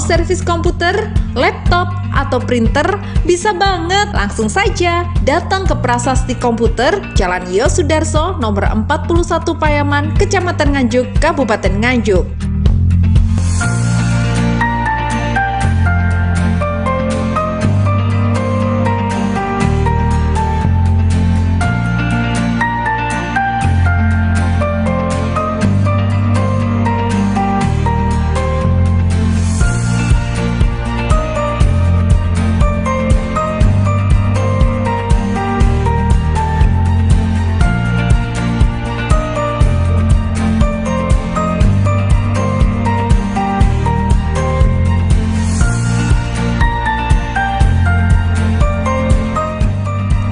Mau servis komputer, laptop, atau printer? Bisa banget! Langsung saja datang ke Prasasti Komputer, Jalan Yosudarso, nomor 41 Payaman, Kecamatan Nganjuk, Kabupaten Nganjuk.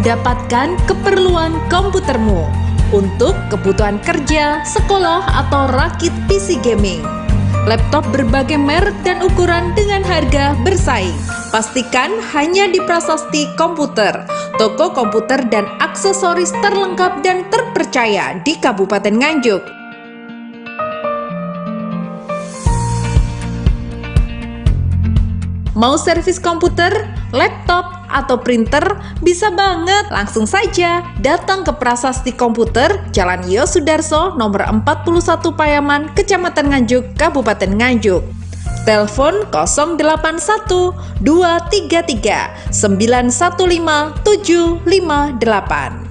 Dapatkan keperluan komputermu untuk kebutuhan kerja, sekolah, atau rakit PC gaming. Laptop berbagai merek dan ukuran dengan harga bersaing. Pastikan hanya di Prasasti Komputer, toko komputer dan aksesoris terlengkap dan terpercaya di Kabupaten Nganjuk. Mau servis komputer, laptop, atau printer? Bisa banget! Langsung saja datang ke Prasasti Komputer, Jalan Yosudarso, nomor 41 Payaman, Kecamatan Nganjuk, Kabupaten Nganjuk. Telepon 081 233 915 758.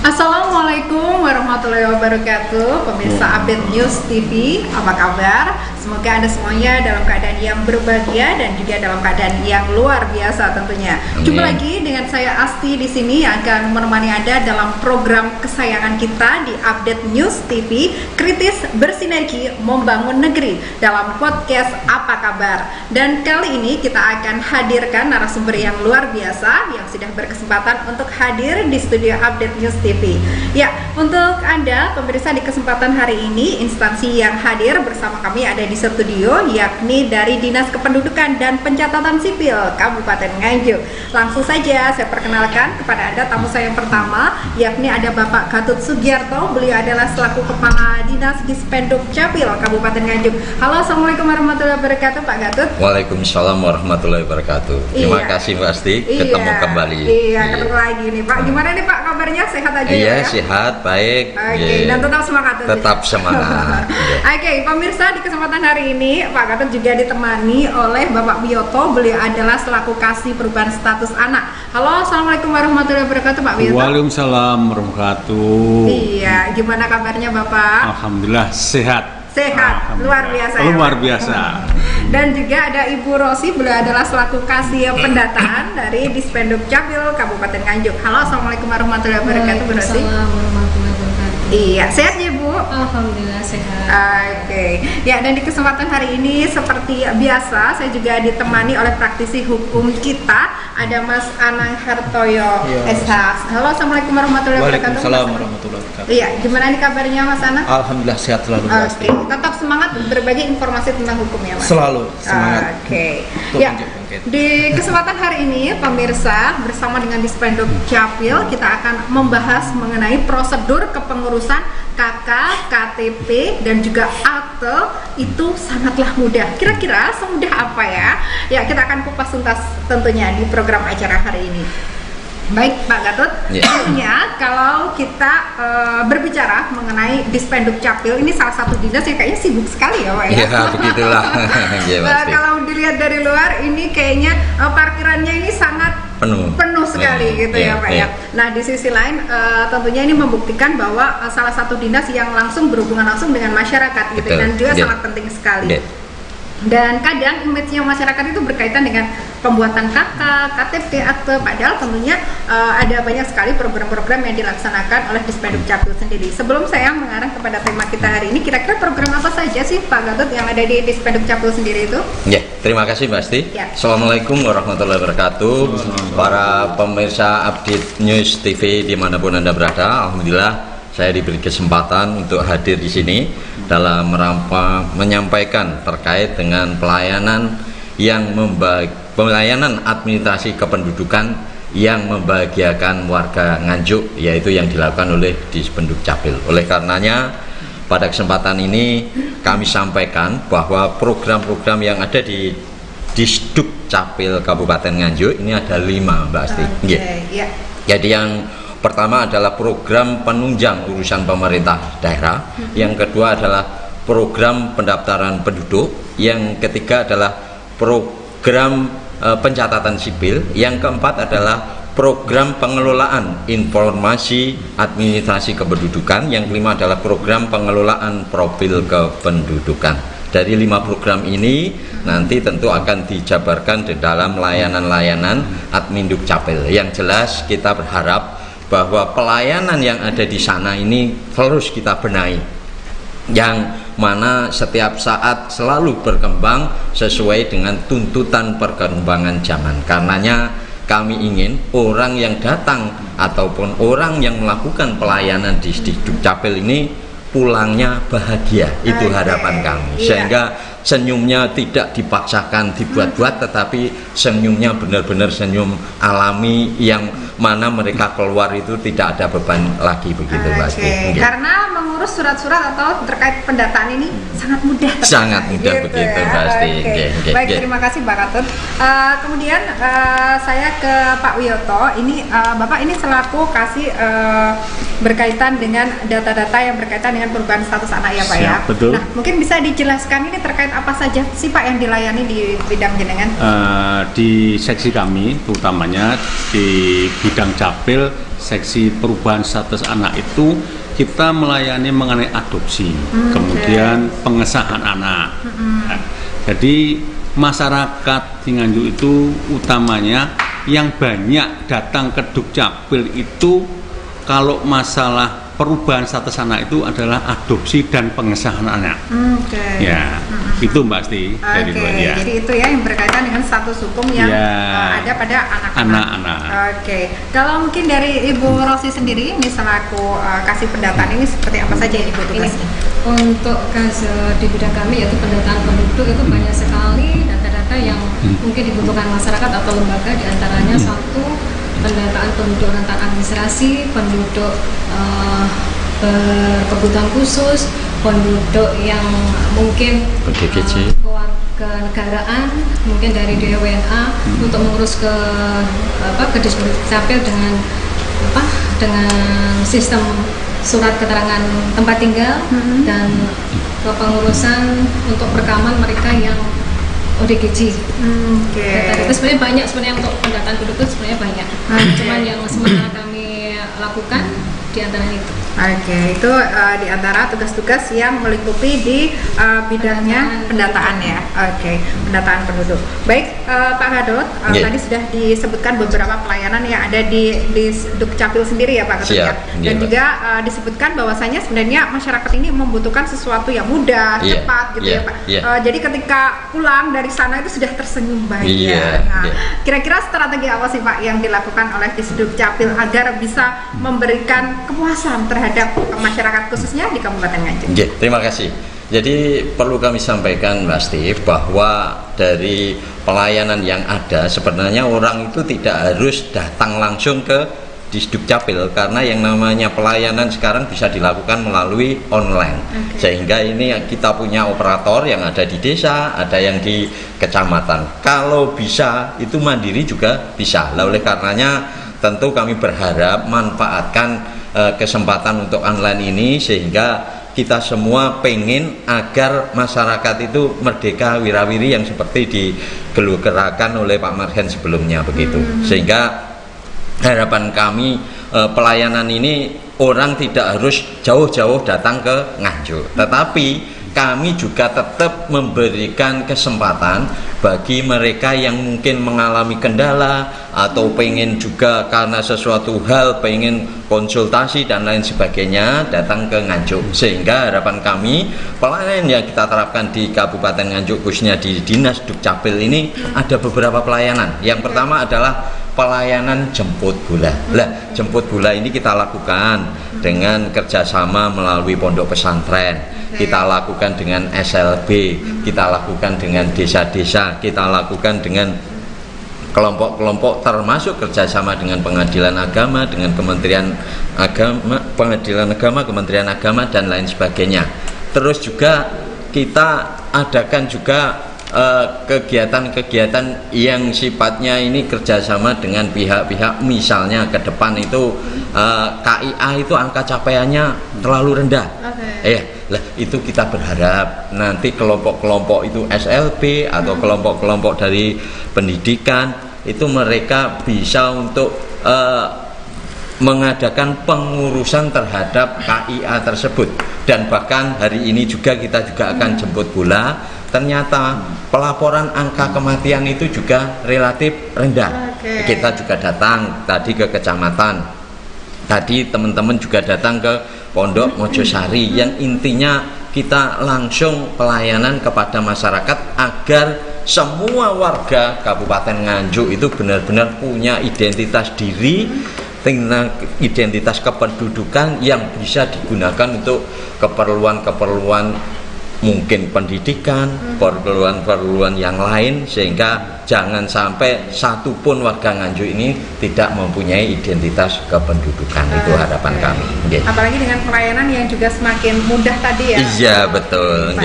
Assalamualaikum warahmatullahi wabarakatuh. Pemirsa Update News TV, apa kabar? Semoga Anda semuanya dalam keadaan yang berbahagia dan juga dalam keadaan yang luar biasa tentunya. Jumpa lagi dengan saya Asti di sini yang akan menemani Anda dalam program kesayangan kita di Update News TV, Kritis Bersinergi Membangun Negeri, dalam podcast Apa Kabar. Dan kali ini kita akan hadirkan narasumber yang luar biasa yang sudah berkesempatan untuk hadir di studio Update News TV. Ya, untuk Anda pemirsa di kesempatan hari ini, instansi yang hadir bersama kami ada di studio, yakni dari Dinas Kependudukan dan Pencatatan Sipil Kabupaten Nganjuk. Langsung saja saya perkenalkan kepada Anda tamu saya yang pertama, yakni ada Bapak Gatut Sugiarto. Beliau adalah selaku Kepala Dinas Dispenduk Capil Kabupaten Nganjuk. Halo, assalamualaikum warahmatullahi wabarakatuh, Pak Gatut. Waalaikumsalam warahmatullahi wabarakatuh. Terima kasih Pak Asti, ketemu kembali. Iya, ketemu lagi nih Pak. Gimana nih Pak kabarnya? Sehat aja ya? Ya? Sehat, baik. Oke, dan tetap semangat. Tetap semangat. Oke, pemirsa, di kesempatan hari ini Pak Gatut juga ditemani oleh Bapak Biyoto. Beliau adalah selaku Kasih Perubahan Status Anak. Halo, assalamualaikum warahmatullahi wabarakatuh, Pak Biyoto. Waalaikumsalam warahmatullahi wabarakatuh. Iya, gimana kabarnya Bapak? Alhamdulillah sehat. Sehat, luar biasa. Luar biasa. Dan juga ada Ibu Rosi, beliau adalah selaku Kasih Pendataan dari Dispenduk Capil Kabupaten Nganjuk. Halo, assalamualaikum warahmatullahi wabarakatuh, Bu Rosi. Iya, sehat ya Bu? Alhamdulillah sehat. Oke. Ya, dan di kesempatan hari ini seperti biasa saya juga ditemani oleh praktisi hukum kita, ada Mas Anang Hartoyo SH. Halo, assalamualaikum warahmatullahi wabarakatuh. Waalaikumsalam warahmatullahi wabarakatuh. Iya, gimana nih kabarnya Mas Anang? Alhamdulillah sehat selalu. Oke, tetap semangat berbagi informasi tentang hukum ya Mas. Selalu semangat. Oke. Ya, di kesempatan hari ini pemirsa bersama dengan Dispenduk Capil kita akan membahas mengenai prosedur kepengurusan KK, KTP dan juga akte itu sangatlah mudah. Kira-kira semudah apa ya? Ya, kita akan kupas tuntas tentunya di program acara hari ini. Baik Pak Gatot, tentunya kalau kita berbicara mengenai Dispenduk Capil, ini salah satu dinas yang kayaknya sibuk sekali ya Pak ya. Ya begitulah. Kalau dilihat dari luar ini kayaknya parkirannya ini sangat penuh sekali gitu ya Pak ya. Nah di sisi lain tentunya ini membuktikan bahwa salah satu dinas yang langsung berhubungan langsung dengan masyarakat gitu dan juga sangat penting sekali. Dan kadang image-nya masyarakat itu berkaitan dengan pembuatan KK, KTP, akte, padahal tentunya ada banyak sekali program-program yang dilaksanakan oleh Dispenduk Capil sendiri. Sebelum saya mengarah kepada tema kita hari ini, kira-kira program apa saja sih Pak Gatot yang ada di Dispenduk Capil sendiri itu? Ya, terima kasih Mbak Asti. Assalamualaikum warahmatullahi wabarakatuh. Para pemirsa Update News TV dimanapun Anda berada, alhamdulillah saya diberi kesempatan untuk hadir di sini dalam menyampaikan terkait dengan pelayanan administrasi kependudukan yang membahagiakan warga Nganjuk, yaitu yang dilakukan oleh Dispenduk Capil. Oleh karenanya pada kesempatan ini kami sampaikan bahwa program-program yang ada di Disduk Capil Kabupaten Nganjuk ini ada 5 Mbak Asti. Jadi yang pertama adalah program penunjang urusan pemerintah daerah, yang kedua adalah program pendaftaran penduduk, yang ketiga adalah program pencatatan sipil, yang keempat adalah program pengelolaan informasi administrasi kependudukan, yang kelima adalah program pengelolaan profil kependudukan. Dari 5 program ini nanti tentu akan dijabarkan di dalam layanan-layanan Adminduk Capil. Yang jelas kita berharap bahwa pelayanan yang ada di sana ini terus kita benahi, yang mana setiap saat selalu berkembang sesuai dengan tuntutan perkembangan zaman. Karenanya kami ingin orang yang datang ataupun orang yang melakukan pelayanan di Disduk Capil ini pulangnya bahagia, itu harapan kami, sehingga senyumnya tidak dipaksakan, dibuat-buat, tetapi senyumnya benar-benar senyum alami yang mana mereka keluar itu tidak ada beban lagi, begitu pasti. Karena mengurus surat-surat atau terkait pendataan ini sangat mudah. Sangat mudah gitu, begitu pasti. Baik, terima kasih Pak Gatot. Kemudian saya ke Pak Wiyoto. Ini Bapak ini selaku kasih berkaitan dengan data-data yang berkaitan dengan perubahan status anak ya Pak. Siap, betul. Nah, mungkin bisa dijelaskan ini terkait apa saja sih Pak yang dilayani di bidang jenengan? Di seksi kami, terutamanya di bidang Capil, seksi perubahan status anak itu kita melayani mengenai adopsi, kemudian pengesahan anak. Nah, jadi masyarakat di Nganjuk itu utamanya yang banyak datang ke Dukcapil itu kalau masalah perubahan status anak itu adalah adopsi dan pengesahan anak. Ya, itu Mbak Asti. Jadi itu ya yang berkaitan dengan status hukum yang ada pada anak-anak. Kalau mungkin dari Ibu Rosi sendiri ini selaku kasih pendataan ini seperti apa saja Ibu tugasnya? Untuk di bidang kami yaitu pendataan penduduk itu banyak sekali data-data yang mungkin dibutuhkan masyarakat atau lembaga, diantaranya satu pendataan penduduk rentan administrasi, penduduk berkebutuhan khusus, penduduk yang mungkin kewarganegaraan, mungkin dari DWNA untuk mengurus ke Dispenduk Capil dengan sistem surat keterangan tempat tinggal dan kepengurusan untuk perekaman mereka yang ODGJ. Itu sebenarnya banyak, sebenarnya untuk pendataan penduduk sebenarnya banyak. Cuman yang sementara kami lakukan di antara itu. Itu di antara tugas-tugas yang meliputi di bidangnya pendataan ya. Pendataan penduduk. Baik, Pak Gatot, tadi sudah disebutkan beberapa pelayanan yang ada di Dukcapil sendiri ya Pak Gatot ya. Dan juga disebutkan bahwasanya sebenarnya masyarakat ini membutuhkan sesuatu yang mudah, cepat gitu ya Pak. Jadi ketika pulang dari sana itu sudah tersenyum bahagia. Kira-kira strategi apa sih Pak yang dilakukan oleh Dukcapil agar bisa memberikan kepuasan terhadap masyarakat khususnya di Kabupaten Nganjuk? Terima kasih. Jadi perlu kami sampaikan Mbak Steve bahwa dari pelayanan yang ada sebenarnya orang itu tidak harus datang langsung ke Disduk Capil, karena yang namanya pelayanan sekarang bisa dilakukan melalui online. Sehingga ini kita punya operator yang ada di desa, ada yang di kecamatan. Kalau bisa itu mandiri juga bisa. Oleh karenanya tentu kami berharap manfaatkan kesempatan untuk online ini, sehingga kita semua pengen agar masyarakat itu merdeka wirawiri yang seperti digelukerakan oleh Pak Marhen sebelumnya begitu. Sehingga harapan kami pelayanan ini orang tidak harus jauh-jauh datang ke Nganjuk, tetapi kami juga tetap memberikan kesempatan bagi mereka yang mungkin mengalami kendala atau pengen juga karena sesuatu hal pengen konsultasi dan lain sebagainya datang ke Nganjuk. Sehingga harapan kami pelayanan yang kita terapkan di Kabupaten Nganjuk khususnya di Dinas Dukcapil ini ada beberapa pelayanan. Yang pertama adalah pelayanan jemput bola. Lah, jemput bola ini kita lakukan dengan kerjasama melalui pondok pesantren. Kita lakukan dengan SLB, kita lakukan dengan desa-desa, kita lakukan dengan kelompok-kelompok, termasuk kerjasama dengan Pengadilan Agama, dengan Kementerian Agama, Pengadilan Agama, Kementerian Agama dan lain sebagainya. Terus juga kita adakan juga kegiatan-kegiatan yang sifatnya ini kerjasama dengan pihak-pihak, misalnya ke depan itu KIA itu angka capaiannya terlalu rendah. Lah itu kita berharap nanti kelompok-kelompok itu SLB atau kelompok-kelompok dari pendidikan itu mereka bisa untuk mengadakan pengurusan terhadap KIA tersebut. Dan bahkan hari ini juga kita juga akan jemput bola. Ternyata pelaporan angka kematian itu juga relatif rendah. Kita juga datang tadi ke kecamatan. Tadi teman-teman juga datang ke Pondok Mojosari, yang intinya kita langsung pelayanan kepada masyarakat agar semua warga Kabupaten Nganjuk itu benar-benar punya identitas diri, identitas kependudukan yang bisa digunakan untuk keperluan-keperluan mungkin pendidikan, perluan-perluan yang lain, sehingga jangan sampai satupun warga Nganjuk ini tidak mempunyai identitas kependudukan. Itu harapan kami. Apalagi dengan pelayanan yang juga semakin mudah tadi ya. Iya betul.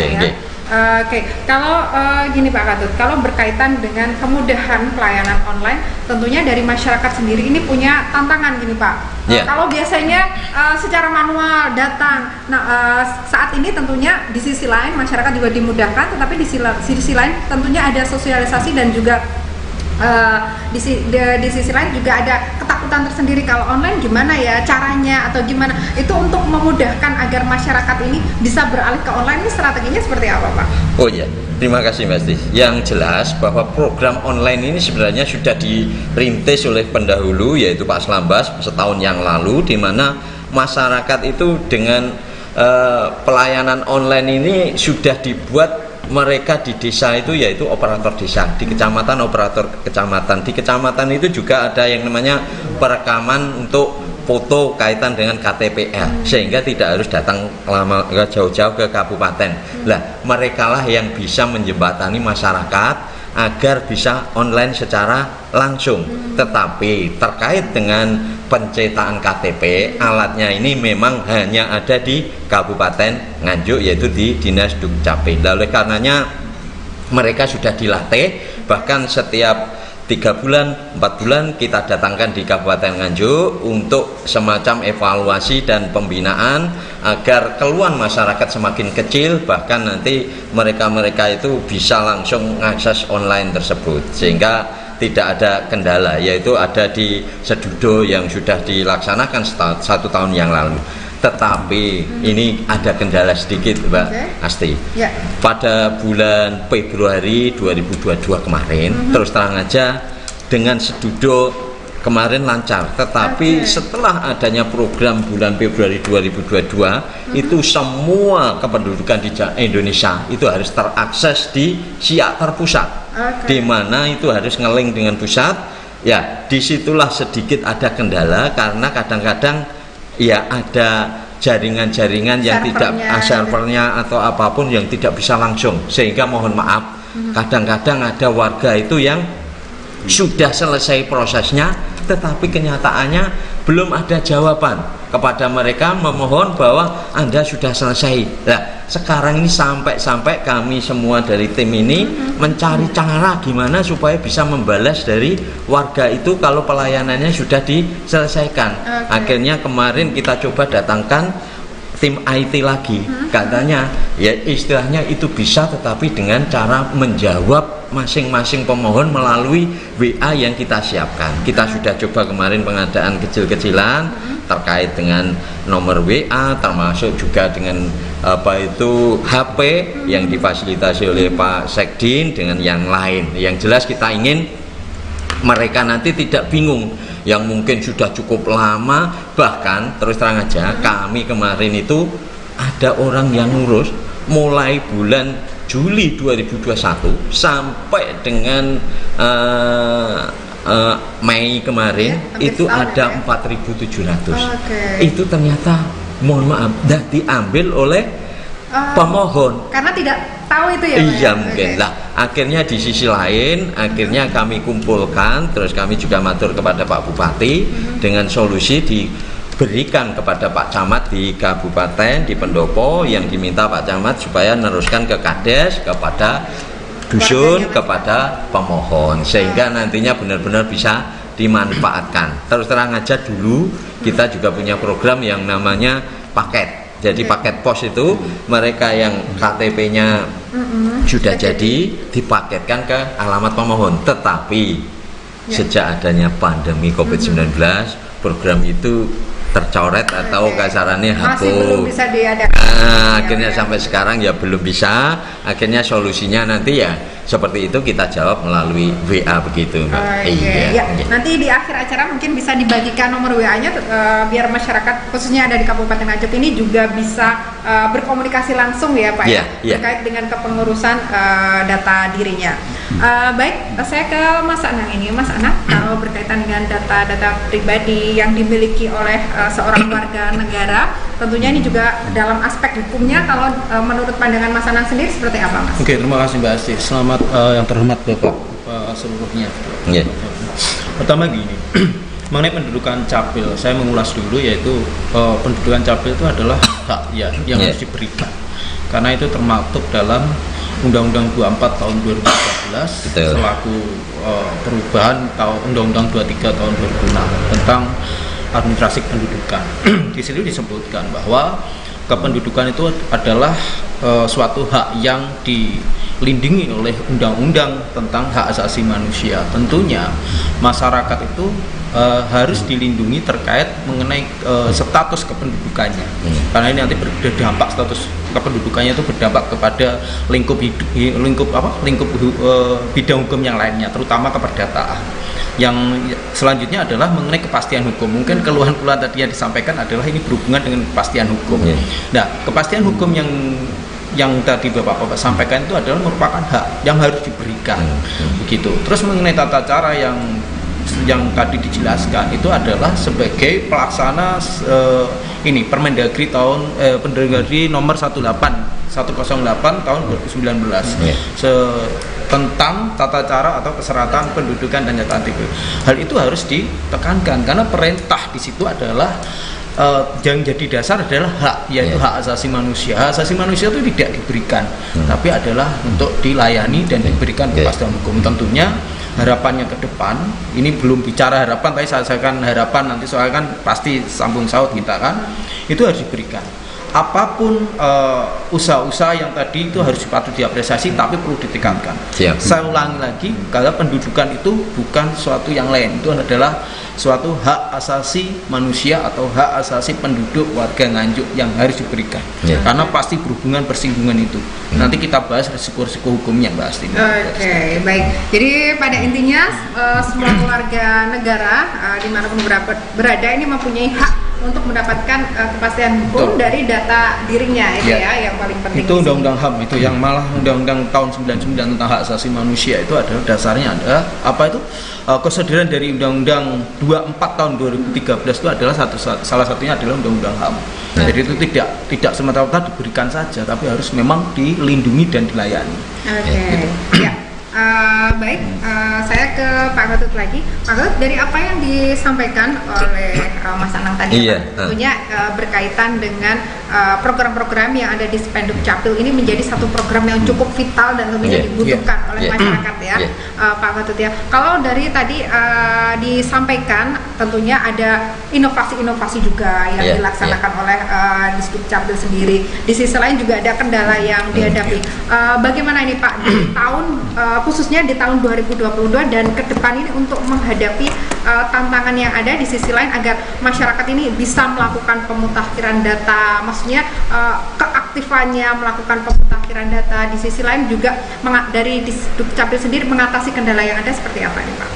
Oke, kalau gini Pak Katut, kalau berkaitan dengan kemudahan pelayanan online, tentunya dari masyarakat sendiri ini punya tantangan gini Pak. Kalau biasanya secara manual datang, saat ini tentunya di sisi lain masyarakat juga dimudahkan, tetapi di sisi lain tentunya ada sosialisasi dan juga di sisi lain juga ada ketakutan tersendiri kalau online gimana ya caranya atau gimana itu untuk memudahkan agar masyarakat ini bisa beralih ke online. Ini strateginya seperti apa Pak? Oh ya, terima kasih Mas Tis. Yang jelas bahwa program online ini sebenarnya sudah dirintis oleh pendahulu yaitu Pak Slambas setahun yang lalu, di mana masyarakat itu dengan pelayanan online ini sudah dibuat mereka di desa itu yaitu operator desa, di kecamatan operator kecamatan, di kecamatan itu juga ada yang namanya perekaman untuk foto kaitan dengan KTPL, sehingga tidak harus datang lama jauh-jauh ke kabupaten. Lah merekalah yang bisa menjembatani masyarakat agar bisa online secara langsung. Tetapi terkait dengan pencetakan KTP, alatnya ini memang hanya ada di Kabupaten Nganjuk yaitu di Dinas Dukcapil. Oleh karenanya mereka sudah dilatih, bahkan setiap 3 bulan, 4 bulan kita datangkan di Kabupaten Nganjuk untuk semacam evaluasi dan pembinaan agar keluhan masyarakat semakin kecil, bahkan nanti mereka-mereka itu bisa langsung mengakses online tersebut, sehingga tidak ada kendala, yaitu ada di Sedudo yang sudah dilaksanakan 1 tahun yang lalu. Tetapi ini ada kendala sedikit Mbak Asti. Pada bulan Februari 2022 kemarin, terus terang aja dengan Sedudo kemarin lancar, tetapi setelah adanya program bulan Februari 2022 itu semua kependudukan di Indonesia itu harus terakses di Siak terpusat, di mana itu harus ngeling dengan pusat. Ya, disitulah sedikit ada kendala karena kadang-kadang ya ada jaringan-jaringan yang tidak servernya atau apapun yang tidak bisa langsung, sehingga mohon maaf kadang-kadang ada warga itu yang sudah selesai prosesnya tetapi kenyataannya belum ada jawaban kepada mereka memohon bahwa Anda sudah selesai. Nah, sekarang ini sampai kami semua dari tim ini mencari cara gimana supaya bisa membalas dari warga itu kalau pelayanannya sudah diselesaikan. Akhirnya kemarin kita coba datangkan tim IT lagi, katanya ya istilahnya itu bisa, tetapi dengan cara menjawab masing-masing pemohon melalui WA yang kita siapkan. Kita sudah coba kemarin pengadaan kecil-kecilan terkait dengan nomor WA, termasuk juga dengan HP yang difasilitasi oleh Pak Sekdin dengan yang lain. Yang jelas kita ingin mereka nanti tidak bingung, yang mungkin sudah cukup lama, bahkan terus terang aja kami kemarin itu ada orang yang ngurus mulai bulan Juli 2021 sampai dengan Mei kemarin itu ada 4.700. Itu ternyata mohon maaf dah diambil oleh pemohon karena tidak tahu itu ya. Iya mungkin lah. Akhirnya di sisi lain, akhirnya kami kumpulkan, terus kami juga matur kepada Pak Bupati dengan solusi diberikan kepada Pak Camat di Kabupaten di Pendopo, yang diminta Pak Camat supaya meneruskan ke Kades, kepada dusun, kepada pemohon, sehingga nantinya benar-benar bisa dimanfaatkan. Terus terang aja dulu kita juga punya program yang namanya paket. Jadi paket pos itu mereka yang KTP-nya sudah jadi dipaketkan ke alamat pemohon. Tetapi sejak adanya pandemi COVID-19 program itu tercoret atau kasarannya hapus. Masih belum bisa diadakan. Akhirnya sampai sekarang ya belum bisa. Akhirnya solusinya nanti ya seperti itu, kita jawab melalui WA begitu, Mbak. Ya. Nanti di akhir acara mungkin bisa dibagikan nomor WA-nya biar masyarakat khususnya ada di Kabupaten Nganjuk ini juga bisa berkomunikasi langsung ya Pak terkait dengan kepengurusan data dirinya. Baik, saya ke Mas Anang ini. Mas Anang, kalau berkaitan dengan data-data pribadi yang dimiliki oleh seorang warga negara, tentunya ini juga dalam aspek hukumnya, kalau menurut pandangan Mas Anang sendiri seperti apa, Mas? Oke, terima kasih Mbak Asti. Selamat yang terhormat Bapak seluruhnya. Pertama gini, mengenai pendudukan capil, saya mengulas dulu, yaitu pendudukan capil itu adalah hak ya yang harus diberikan, karena itu termaktub dalam Undang-Undang 24 tahun 2013 selaku perubahan Undang-Undang 23 tahun 2006 tentang administrasi pendudukan. Di situ disebutkan bahwa kependudukan itu adalah suatu hak yang dilindungi oleh undang-undang tentang hak asasi manusia. Tentunya masyarakat itu harus dilindungi terkait mengenai status kependudukannya, karena ini nanti berdampak, status kependudukannya itu berdampak kepada lingkup bidang hukum yang lainnya, terutama keperdataan. Yang selanjutnya adalah mengenai kepastian hukum. Mungkin keluhan-keluhan tadi yang disampaikan adalah ini berhubungan dengan kepastian hukum. Nah, kepastian hukum yang tadi Bapak sampaikan itu adalah merupakan hak yang harus diberikan, begitu. Terus mengenai tata cara yang tadi dijelaskan itu adalah sebagai pelaksana Permendagri Permendagri nomor 108 tahun 2019 tentang tata cara atau keseratan pendudukan dan catatan sipil. Hal itu harus ditekankan karena perintah di situ adalah yang jadi dasar adalah hak, yaitu hak asasi manusia. Hak asasi manusia itu tidak diberikan, tapi adalah untuk dilayani dan diberikan kepastian hukum. Tentunya harapannya ke depan, ini belum bicara harapan, tapi saya akan harapan nanti, soalnya kan pasti sambung saut kita kan, itu harus diberikan. Apapun usaha-usaha yang tadi itu harus patut diapresiasi, tapi perlu ditekankan. Saya ulangi lagi, karena pendudukan itu bukan suatu yang lain, itu adalah suatu hak asasi manusia atau hak asasi penduduk warga Nganjuk yang harus diberikan, karena pasti berhubungan bersinggungan itu. Nanti kita bahas risiko-risiko hukumnya, Mbak Asti. Oke, baik. Jadi pada intinya semua warga negara dimanapun berada ini mempunyai hak untuk mendapatkan kepastian hukum dari data dirinya, itu ya yang paling penting. Itu Undang-Undang HAM itu, yang malah Undang-Undang tahun 99 tentang hak asasi manusia itu adalah dasarnya adalah apa itu? Kesadaran dari Undang-Undang 24 tahun 2013 itu adalah salah satunya adalah Undang-Undang HAM. Jadi itu tidak semata-mata diberikan saja, tapi harus memang dilindungi dan dilayani. Oke. Ya. Baik, saya ke Pak Gatot lagi. Pak Gatot, dari apa yang disampaikan oleh Mas Anang tadi, tentunya berkaitan dengan program-program yang ada di Spenduk Capil ini menjadi satu program yang cukup vital dan tentunya dibutuhkan oleh masyarakat ya, Pak Gatot ya. Kalau dari tadi disampaikan tentunya ada inovasi-inovasi juga yang dilaksanakan oleh Disduk Capil sendiri. Di sisi lain juga ada kendala yang dihadapi. Bagaimana ini Pak di tahun khususnya di tahun 2022 dan ke depan ini untuk menghadapi tantangan yang ada di sisi lain agar masyarakat ini bisa melakukan pemutakhiran data, maksudnya keaktifannya melakukan pemutakhiran data, di sisi lain juga dari Disduk Capil sendiri mengatasi kendala yang ada seperti apa ini Pak?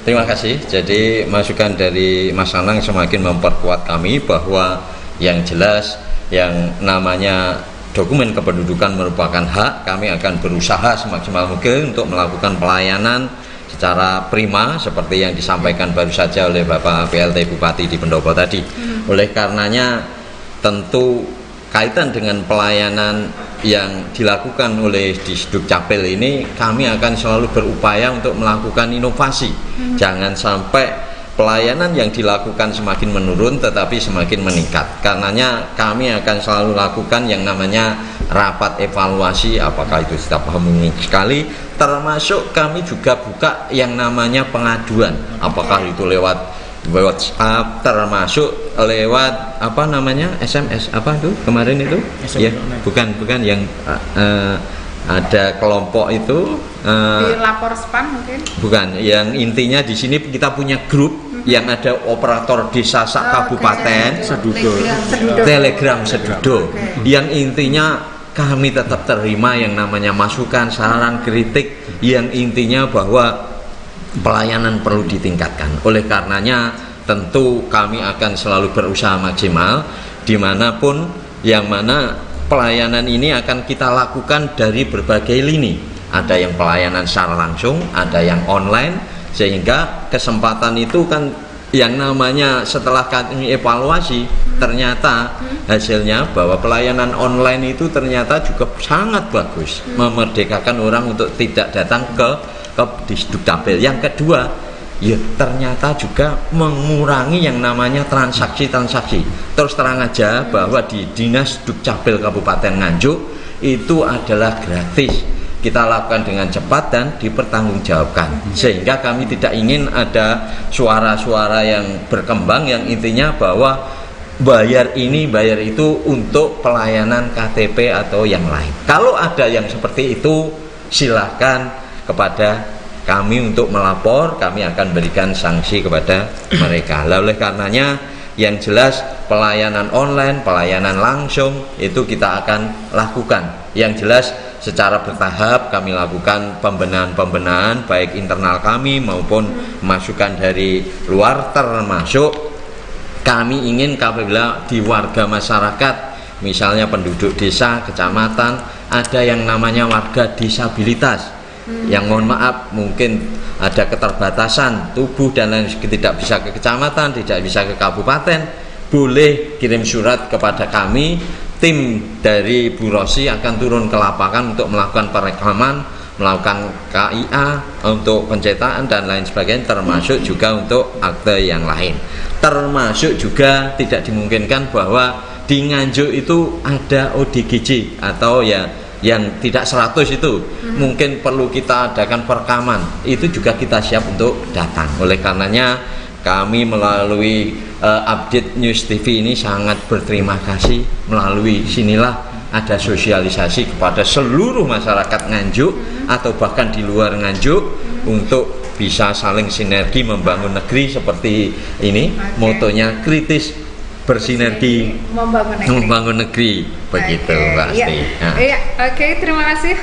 Terima kasih. Jadi masukan dari Mas Anang semakin memperkuat kami bahwa yang jelas yang namanya dokumen kependudukan merupakan hak. Kami akan berusaha semaksimal mungkin untuk melakukan pelayanan secara prima seperti yang disampaikan baru saja oleh Bapak PLT Bupati di Pendopo tadi. Oleh karenanya tentu kaitan dengan pelayanan yang dilakukan oleh Disduk Capil ini, kami akan selalu berupaya untuk melakukan inovasi. Jangan sampai pelayanan yang dilakukan semakin menurun tetapi semakin meningkat. Karenanya kami akan selalu lakukan yang namanya rapat evaluasi, apakah itu setiap minggu sekali, termasuk kami juga buka yang namanya pengaduan, apakah itu lewat WhatsApp, termasuk lewat apa namanya SMS, apa itu kemarin itu ya, bukan yang ada kelompok itu di lapor spam mungkin, bukan, yang intinya di sini kita punya grup yang ada operator desa sak kabupaten Telegram Sedudo, yang intinya kami tetap terima yang namanya masukan, saran, kritik, yang intinya bahwa pelayanan perlu ditingkatkan. Oleh karenanya tentu kami akan selalu berusaha maksimal dimanapun yang mana pelayanan ini akan kita lakukan dari berbagai lini. Ada yang pelayanan secara langsung, ada yang online, sehingga kesempatan itu kan yang namanya setelah kami evaluasi ternyata hasilnya bahwa pelayanan online itu ternyata juga sangat bagus, memerdekakan orang untuk tidak datang ke Disduk Capil. Yang kedua, ya ternyata juga mengurangi yang namanya transaksi-transaksi. Terus terang aja bahwa di Dinas Dukcapil Kabupaten Nganjuk itu adalah gratis. Kita lakukan dengan cepat dan dipertanggungjawabkan, sehingga kami tidak ingin ada suara-suara yang berkembang yang intinya bahwa bayar ini bayar itu untuk pelayanan KTP atau yang lain. Kalau ada yang seperti itu, silahkan kepada kami untuk melapor, kami akan berikan sanksi kepada mereka. Oleh karenanya yang jelas pelayanan online, pelayanan langsung itu kita akan lakukan. Yang jelas secara bertahap kami lakukan pembenahan-pembenahan baik internal kami maupun masukan dari luar, termasuk kami ingin apabila di warga masyarakat, misalnya penduduk desa, kecamatan, ada yang namanya warga disabilitas yang mohon maaf mungkin ada keterbatasan tubuh dan lain, tidak bisa ke kecamatan, tidak bisa ke kabupaten, boleh kirim surat kepada kami. Tim dari Bu Rosi akan turun ke lapangan untuk melakukan perekaman, melakukan KIA untuk pencetakan dan lain sebagainya, termasuk juga untuk akte yang lain. Termasuk juga tidak dimungkinkan bahwa di Nganjuk itu ada ODGJ atau ya yang tidak 100 itu mungkin perlu kita adakan perekaman, itu juga kita siap untuk datang. Oleh karenanya kami melalui update News TV ini sangat berterima kasih, melalui sinilah ada sosialisasi kepada seluruh masyarakat Nganjuk atau bahkan di luar Nganjuk untuk bisa saling sinergi membangun negeri seperti ini. Motonya kritis bersinergi membangun negeri. Begitu Mbak Asti. Oke, terima kasih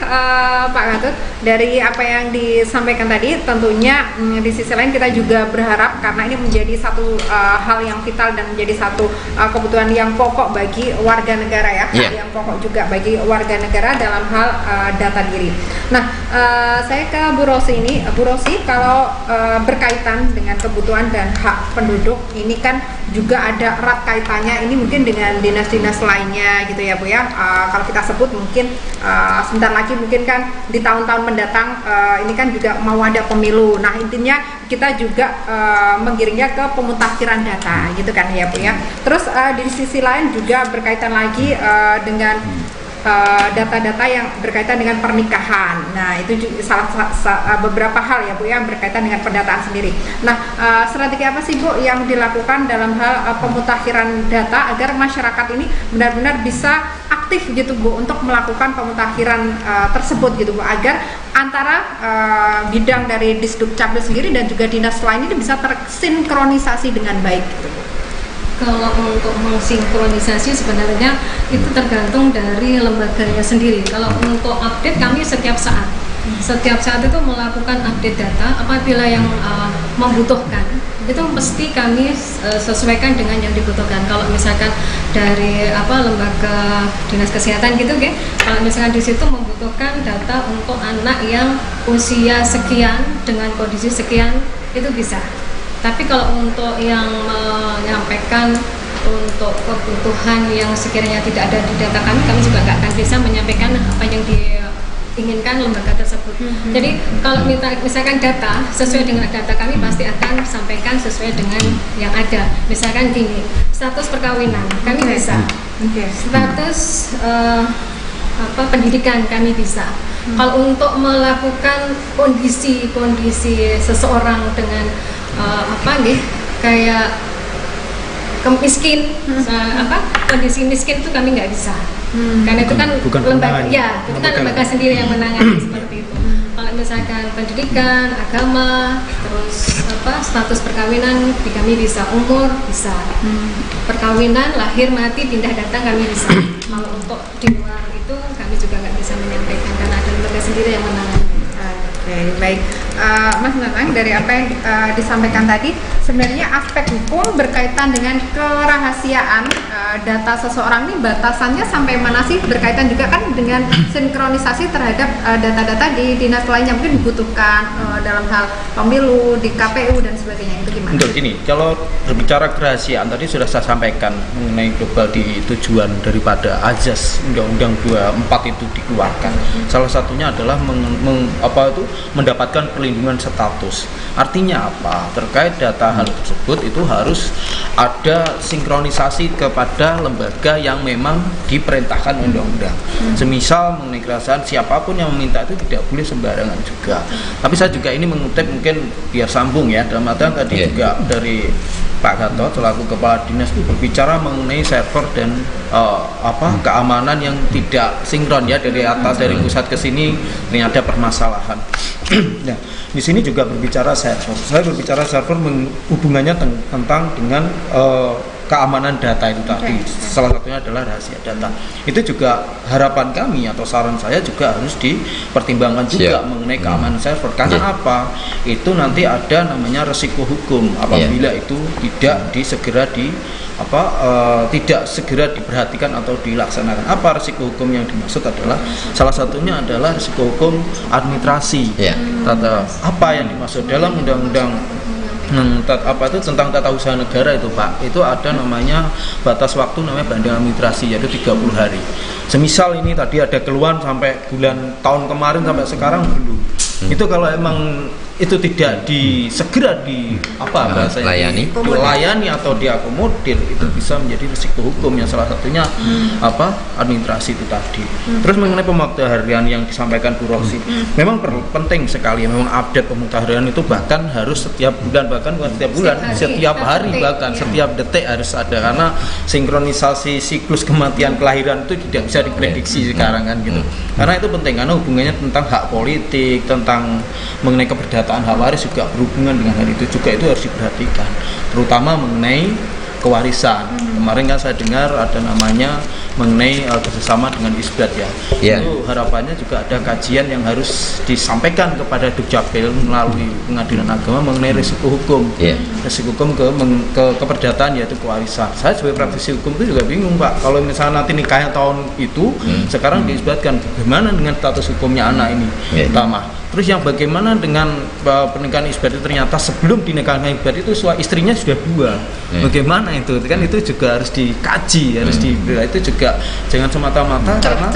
Pak Gatot. Dari apa yang disampaikan tadi, tentunya di sisi lain kita juga berharap karena ini menjadi satu hal yang vital dan menjadi satu kebutuhan yang pokok bagi warga negara ya, yang pokok juga bagi warga negara dalam hal data diri. Nah, saya ke Bu Rosi ini. Bu Rosi, kalau berkaitan dengan kebutuhan dan hak penduduk ini kan juga ada erat kaitan kaitannya ini mungkin dengan dinas-dinas lainnya gitu ya Bu ya. Kalau kita sebut mungkin sebentar lagi mungkin kan di tahun-tahun mendatang ini kan juga mau ada pemilu. Nah intinya kita juga menggiringnya ke pemutakhiran data gitu kan ya Bu ya. Terus di sisi lain juga berkaitan lagi dengan data-data yang berkaitan dengan pernikahan. Nah itu beberapa hal ya Bu yang berkaitan dengan pendataan sendiri. Nah strategi apa sih Bu yang dilakukan dalam hal pemutakhiran data agar masyarakat ini benar-benar bisa aktif gitu Bu untuk melakukan pemutakhiran tersebut gitu Bu, agar antara bidang dari Disdukcapil sendiri dan juga dinas lain ini bisa tersinkronisasi dengan baik gitu Bu? Kalau untuk mensinkronisasi sebenarnya itu tergantung dari lembaganya sendiri. Kalau untuk update kami setiap saat itu melakukan update data. Apabila yang membutuhkan itu mesti kami sesuaikan dengan yang dibutuhkan. Kalau misalkan dari lembaga dinas kesehatan gitu, kalau misalkan di situ membutuhkan data untuk anak yang usia sekian dengan kondisi sekian itu bisa. Tapi kalau untuk yang menyampaikan untuk kebutuhan yang sekiranya tidak ada di data kami juga nggak akan bisa menyampaikan apa yang diinginkan lembaga tersebut. Jadi kalau misalkan data sesuai dengan data kami pasti akan sampaikan sesuai dengan yang ada. Misalkan gini, status perkawinan kami bisa, status pendidikan kami bisa. Kalau untuk melakukan kondisi seseorang dengan kayak miskin, kondisi miskin itu kami nggak bisa, karena itu kan lembaga, itu kan lembaga sendiri yang menangani seperti itu. Kalau misalkan pendidikan, agama, terus status perkawinan kami bisa, umur bisa, perkawinan, lahir, mati, pindah datang kami bisa. Kalau untuk di luar itu kami juga nggak bisa menyampaikan karena ada lembaga sendiri yang menangani. Oke, baik. Mas Nanang, dari apa yang disampaikan tadi, sebenarnya aspek hukum berkaitan dengan kerahasiaan data seseorang ini batasannya sampai mana sih? Berkaitan juga kan dengan sinkronisasi terhadap data-data di dinas lainnya mungkin dibutuhkan dalam hal pemilu, di KPU dan sebagainya. Itu gimana? Untuk ini, kalau berbicara kerahasiaan tadi sudah saya sampaikan mengenai global di tujuan daripada azas Undang-Undang 24 itu dikeluarkan. Salah satunya adalah mendapatkan perlindungan status. Artinya apa? Terkait data hal tersebut itu harus ada sinkronisasi kepada lembaga yang memang diperintahkan undang-undang. Semisal mengenai kerahasiaan, siapapun yang meminta itu tidak boleh sembarangan juga. Tapi saya juga ini mengutip mungkin biar sambung ya, dalam artian tadi juga dari Pak Gatot selaku Kepala Dinas itu berbicara mengenai server dan keamanan yang tidak sinkron ya, dari atas, dari pusat ke sini ini ada permasalahan. Nah, di sini juga berbicara server. Saya berbicara server hubungannya tentang dengan keamanan data itu tadi. Salah satunya adalah rahasia data. Itu juga harapan kami atau saran saya juga harus dipertimbangkan juga mengenai keamanan server. Karena apa? Itu nanti ada namanya resiko hukum apabila itu tidak tidak segera diperhatikan atau dilaksanakan. Apa risiko hukum yang dimaksud adalah salah satunya adalah risiko hukum administrasi. Apa yang dimaksud dalam undang-undang tentang tata usaha negara itu Pak, itu ada namanya batas waktu namanya banding administrasi, yaitu 30 hari. Semisal ini tadi ada keluhan sampai tahun kemarin sampai sekarang belum. Itu kalau emang itu tidak segera dilayani atau diakomodir, itu bisa menjadi risiko hukum yang salah satunya administrasi itu tadi. Terus mengenai pemutakhiran yang disampaikan Bu Roksi, memang penting sekali memang update pemutakhiran itu, bahkan harus setiap bulan, bahkan bukan setiap bulan, setiap hari, bahkan setiap detik harus ada, karena sinkronisasi siklus kematian kelahiran itu tidak bisa diprediksi sekarang kan gitu. Karena itu penting, karena hubungannya tentang hak politik, tentang mengenai keberdataan hak waris juga berhubungan dengan hal itu juga, itu harus diperhatikan, terutama mengenai kewarisan. Kemarin kan saya dengar ada namanya mengenai kerjasama dengan Isbat ya. Itu harapannya juga ada kajian yang harus disampaikan kepada Dukcapil melalui Pengadilan Agama mengenai risiko hukum, risiko hukum ke keperdataan yaitu kewarisan. Saya sebagai praktisi hukum itu juga bingung Pak, kalau misalnya nanti nikahnya tahun itu sekarang diisbatkan, bagaimana dengan status hukumnya anak ini utama. Terus yang bagaimana dengan pernikahan isbat itu ternyata sebelum dinikahkan isbat itu istrinya sudah 2. Bagaimana itu? Kan itu juga harus dikaji, harus itu juga jangan semata-mata karena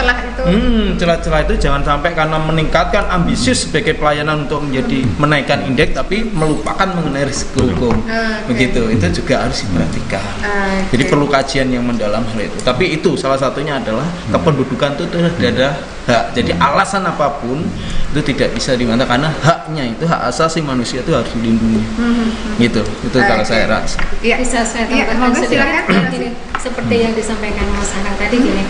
celah-celah itu jangan sampai karena meningkatkan ambisius sebagai pelayanan untuk menjadi menaikkan indeks tapi melupakan mengenai risiko hukum. Begitu. Itu juga harus diperhatikan. Jadi perlu kajian yang mendalam hal itu. Tapi itu salah satunya adalah kependudukan itu ada hak. Jadi alasan apapun itu tidak bisa dimana karena haknya itu hak asasi manusia itu harus dilindungi. Gitu. Itu kalau saya rasa. Bisa saya tambahkan sedikit ini seperti yang disampaikan Mas Anang tadi gini.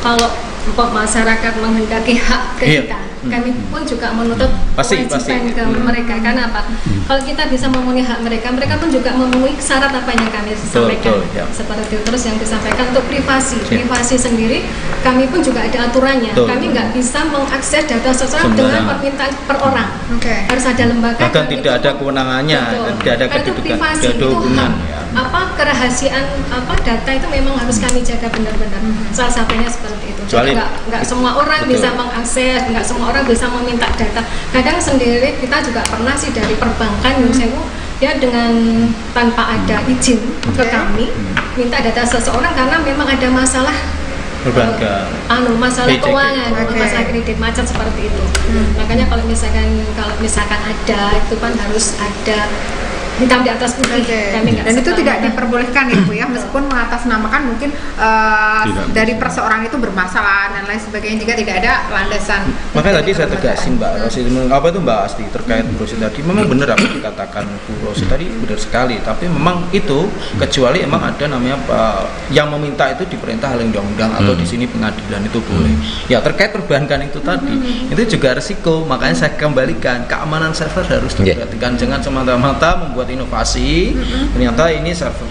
Kalau masyarakat menghendaki hak ke kita, kami pun juga menuntut kewajiban ke mereka. Karena apa? Kalau kita bisa memenuhi hak mereka, mereka pun juga memenuhi syarat apa yang kami sampaikan. Seperti itu. Terus yang disampaikan untuk privasi sendiri, kami pun juga ada aturannya. Kami nggak bisa mengakses data seseorang dengan permintaan per orang. Harus ada lembaga. Bahkan tidak ada kewenangannya, tidak ada kedudukan, tidak ada hubungan. Kerahasiaan data itu memang harus kami jaga benar-benar. Salah satunya seperti itu. Jadi nggak semua orang bisa mengakses, nggak semua orang bisa meminta data. Kadang sendiri kita juga pernah sih dari perbankan ya dengan tanpa ada izin ke kami minta data seseorang karena memang ada masalah masalah keuangan, masalah kredit macet seperti itu. Makanya kalau misalkan ada itu kan harus ada hitam di atas putih. Dan itu tidak diperbolehkan ya Bu ya, meskipun mengatasnamakan mungkin dari perseorang itu bermasalah dan lain sebagainya jika tidak ada landasan. Makanya tadi saya tegasin Mbak Rosi, apa itu Mbak Asti terkait Bu Rosi tadi, memang benar apa dikatakan Bu Rosi tadi benar sekali, tapi memang itu kecuali emang ada namanya yang meminta itu diperintah oleh undang-undang atau di sini pengadilan itu boleh. Ya terkait perbankan itu tadi, itu juga risiko, makanya saya kembalikan keamanan server harus diperhatikan, jangan semata-mata membuat inovasi ternyata ini server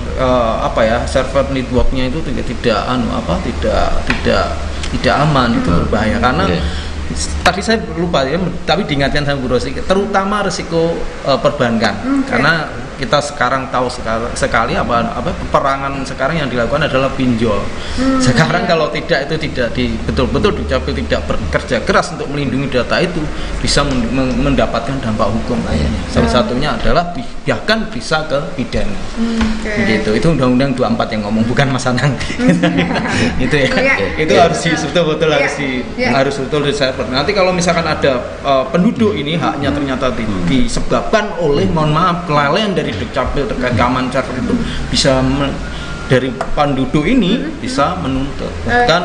server networknya itu tidak aman, itu berbahaya karena tadi saya lupa ya, tapi diingatkan sama Bu Rosi terutama risiko perbankan karena kita sekarang tahu sekali peperangan sekarang yang dilakukan adalah pinjol. Sekarang kalau tidak betul-betul Dukcapil tidak bekerja keras untuk melindungi data itu bisa mendapatkan dampak hukum lainnya. Salah satunya adalah bahkan bisa ke pidana. Gitu. Itu Undang-Undang 24 yang ngomong, bukan Mas Anang. Itu ya. Itu harus betul-betul harus betul diserver. Nanti kalau misalkan ada penduduk ini haknya ternyata disebabkan oleh kelalaian dari Dukcapil terkait keamanan server itu bisa dari penduduk ini bisa menuntut. Bahkan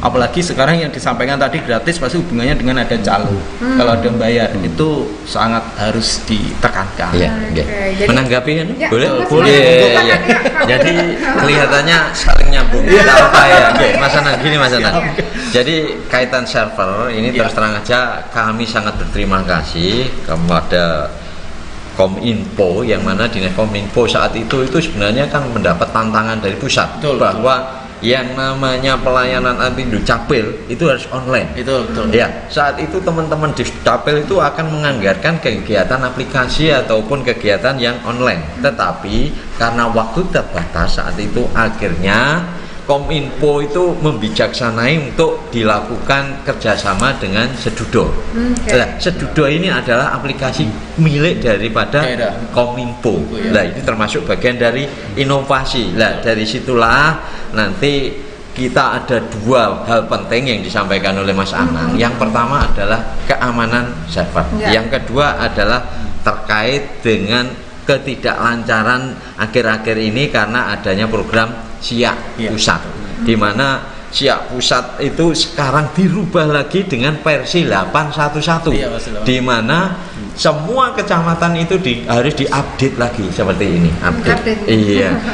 apalagi sekarang yang disampaikan tadi gratis pasti hubungannya dengan ada calo. Kalau ada bayar itu sangat harus ditekankan. Menanggapi kan? Boleh. Jadi kelihatannya saling nyambung. Tidak apa ya. Mas Anang, gini Mas Anang. Jadi kaitan server ini terus terang aja kami sangat berterima kasih kepada Kominfo, yang mana di Kominfo saat itu sebenarnya kan mendapat tantangan dari pusat bahwa yang namanya pelayanan anti Dukcapil itu harus online. Betul. Ya, saat itu teman-teman Dukcapil itu akan menganggarkan kegiatan aplikasi ataupun kegiatan yang online. Tetapi karena waktu terbatas saat itu akhirnya Kominfo itu membijaksanai untuk dilakukan kerjasama dengan Sedudo. Sedudo ini adalah aplikasi milik daripada Kominfo. Nah, ini termasuk bagian dari inovasi. Nah, dari situlah nanti kita ada 2 hal penting yang disampaikan oleh Mas Anang. Yang pertama adalah keamanan server. Yang kedua adalah terkait dengan ketidaklancaran akhir-akhir ini karena adanya program Siak Pusat, di mana Siak Pusat itu sekarang dirubah lagi dengan versi 811, di mana semua kecamatan itu harus diupdate lagi seperti ini.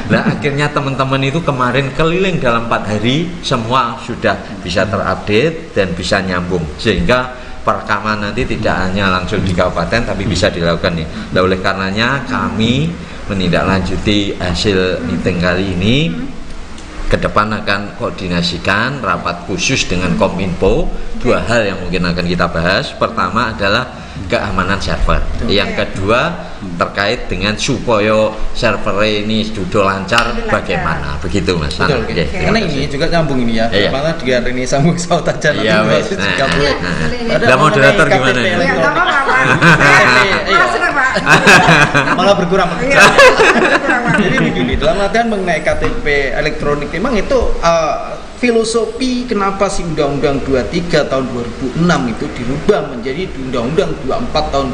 Nah akhirnya teman-teman itu kemarin keliling dalam 4 hari semua sudah bisa terupdate dan bisa nyambung, sehingga perekaman nanti tidak hanya langsung di kabupaten tapi bisa dilakukan nih. Nah, oleh karenanya kami menindaklanjuti hasil meeting kali ini. Ke depan akan koordinasikan rapat khusus dengan Kominfo. 2 hal yang mungkin akan kita bahas. Pertama adalah keamanan server. Yang kedua terkait dengan supaya server ini sudah lancar bagaimana, begitu Mas. Betul. Oke, Karena ini juga nyambung ini ya. Iya. Karena dia ini sambung saut aja nanti Iya, bahas wes. juga Nah, boleh. nah. Ada Lah, moderator mengenai gimana KTP nih? Ya, nggak elektronik. apa-apa. Iya. Senang, Pak. Malah berkurang. Iya, kurang, Pak. Jadi begini, dalam artian mengenai KTP elektronik memang itu filosofi kenapa sih Undang-Undang 23 tahun 2006 itu dirubah menjadi Undang-Undang 24 tahun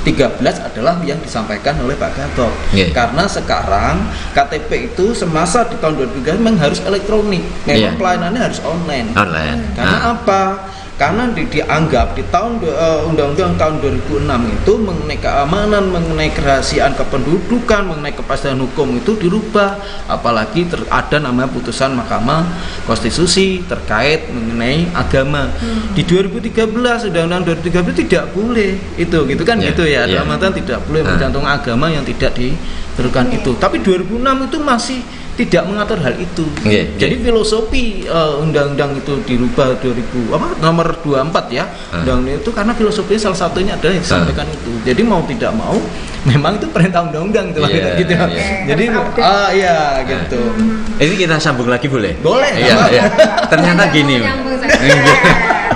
2013 adalah yang disampaikan oleh Pak Gatot. Yeah. Karena sekarang KTP itu semasa di tahun 2013 memang harus elektronik, memang Yeah. pelayanannya harus online. Online. Karena apa? Karena dianggap di tahun Undang-Undang tahun 2006 itu mengenai keamanan, mengenai kerahasiaan kependudukan, mengenai kepastian hukum itu dirubah, apalagi ada namanya putusan Mahkamah Konstitusi terkait mengenai agama. Di 2013 Undang-Undang 2013 tidak boleh itu, gitu kan Yeah, gitu ya. yeah. Dalam artian tidak boleh mencantum agama yang tidak ditentukan itu. Tapi 2006 itu masih tidak mengatur hal itu. Jadi filosofi undang-undang itu dirubah nomor 24 ya. Undang-undang itu karena filosofinya salah satunya adalah yang disampaikan itu. Jadi mau tidak mau memang itu perintah undang-undang itu gitu. Jadi gitu. Ini kita sambung lagi boleh? Boleh. Iya. Ternyata gini.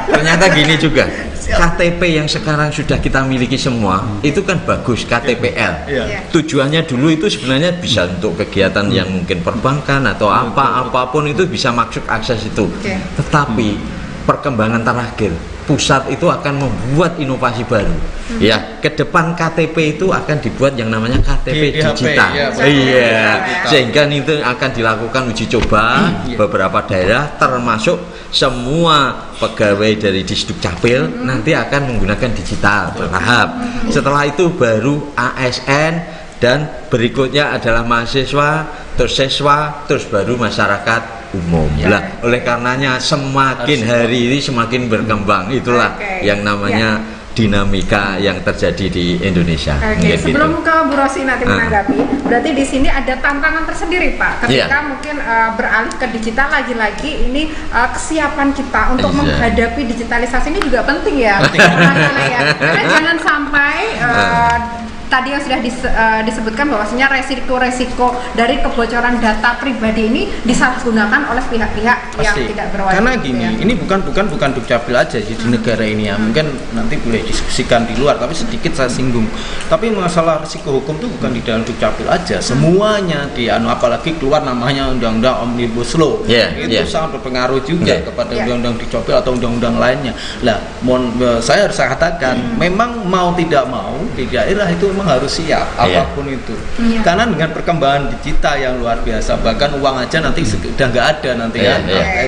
Ternyata gini juga. KTP yang sekarang sudah kita miliki semua itu kan bagus, KTPL. Iya. Tujuannya dulu itu sebenarnya bisa untuk kegiatan yang mungkin perbankan atau apapun itu bisa masuk akses itu. Tetapi perkembangan terakhir pusat itu akan membuat inovasi baru. Ya, ke depan KTP itu akan dibuat yang namanya KTP digital. Iya. Sehingga itu akan dilakukan uji coba beberapa daerah termasuk semua pegawai dari Disdukcapil nanti akan menggunakan digital bertahap. Setelah itu baru ASN dan berikutnya adalah mahasiswa, terus siswa, terus baru masyarakat umum. Lah, oleh karenanya semakin hari ini semakin berkembang. Itulah yang namanya dinamika yang terjadi di Indonesia. Sebelum ke Bu Rosi nanti menanggapi, berarti di sini ada tantangan tersendiri Pak. Ketika mungkin beralih ke digital lagi-lagi ini kesiapan kita untuk menghadapi digitalisasi ini juga penting ya. Karena jangan sampai tadi yang sudah disebutkan bahwasanya resiko-resiko dari kebocoran data pribadi ini disalahgunakan oleh pihak-pihak yang tidak berwajib. Karena gini, ini bukan Dukcapil aja di negara ini ya. Mungkin nanti boleh diskusikan di luar, tapi sedikit saya singgung. Tapi masalah risiko hukum itu bukan di dalam Dukcapil aja, semuanya apalagi keluar namanya Undang-Undang Omnibus Law. Itu sangat berpengaruh juga kepada Undang-Undang Dukcapil atau undang-undang lainnya. Lah, saya harus katakan, memang mau tidak mau di daerah itu memang harus siap apapun itu. Karena dengan perkembangan digital yang luar biasa, bahkan uang aja nanti sudah nggak ada nanti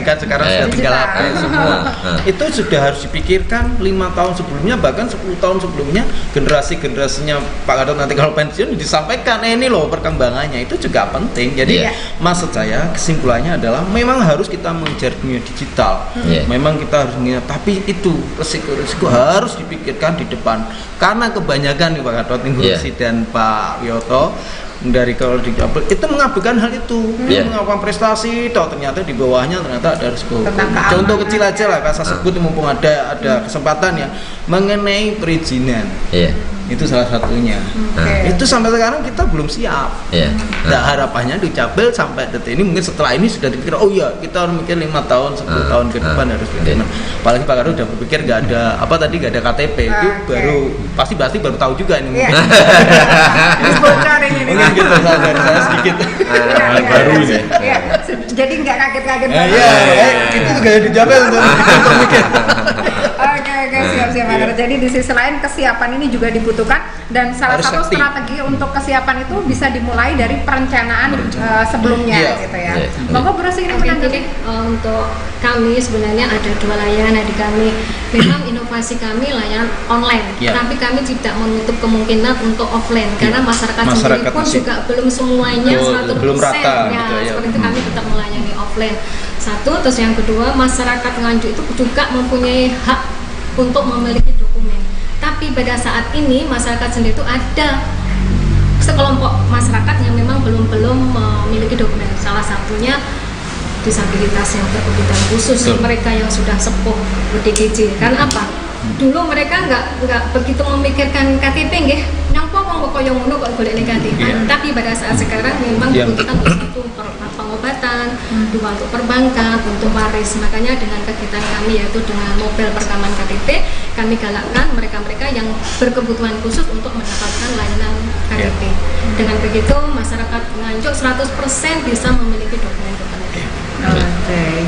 kan sekarang sudah tinggal HP semua. Itu sudah harus dipikirkan 5 tahun sebelumnya, bahkan 10 tahun sebelumnya. Generasinya Pak Gatot nanti kalau pensiun disampaikan ini loh perkembangannya, itu juga penting. Jadi maksud saya kesimpulannya adalah memang harus kita mengejar dunia digital. Memang kita harus mengingat, tapi itu resiko harus dipikirkan di depan. Karena kebanyakan nih Pak Gatot dan Pak Wiyoto dari kalau Dukcapil itu mengabaikan hal itu, mengabaikan prestasi, ternyata di bawahnya ternyata ada risiko. Contoh kecil aja lah, saya sebut mumpung ada kesempatan ya, mengenai perizinan. Itu salah satunya. Itu sampai sekarang kita belum siap. Nah, harapannya Dukcapil sampai detik ini mungkin setelah ini sudah dipikir, oh iya kita harus mikir 5 tahun 10 tahun ke depan harus bagaimana. Apalagi Pak Gatot udah berpikir nggak ada nggak ada KTP itu baru pasti baru tahu juga ini. Mungkin gitu saya sedikit. Baru ini. Jadi nggak kaget-kaget. Itu juga Dukcapil untuk mikir. Oke, siap-siap. Jadi di sisi lain kesiapan ini juga dibutuhkan dan salah satu strategi untuk kesiapan itu bisa dimulai dari perencanaan sebelumnya gitu ya. Monggo Bu Rosi ini menanggapi. Untuk kami sebenarnya ada 2 layanan di kami. Memang inovasi kami layanan online, tapi kami tidak menutup kemungkinan untuk offline karena masyarakat sendiri pun juga belum semuanya 100% belum rata seperti itu, kami tetap melayani offline. Satu, terus yang kedua, masyarakat Nganjuk itu juga mempunyai hak untuk memiliki dokumen. Tapi pada saat ini masyarakat sendiri itu ada sekelompok masyarakat yang memang belum memiliki dokumen. Salah satunya disabilitas yang berkebutuhan khusus, mereka yang sudah sepuh ODGJ. Karena apa? Dulu mereka nggak begitu memikirkan KTP, nggih. Nyangpo wong kok koyo ngono kok golek negatif. Tapi pada saat sekarang memang dibutuhkan untuk satu pengobatan, dua untuk perbankan, untuk waris. Makanya dengan kegiatan kami yaitu dengan mobile perekaman KTP, kami galakkan mereka-mereka yang berkebutuhan khusus untuk mendapatkan layanan KTP. Dengan begitu masyarakat Nganjuk 100% bisa memiliki dokumen kependudukan.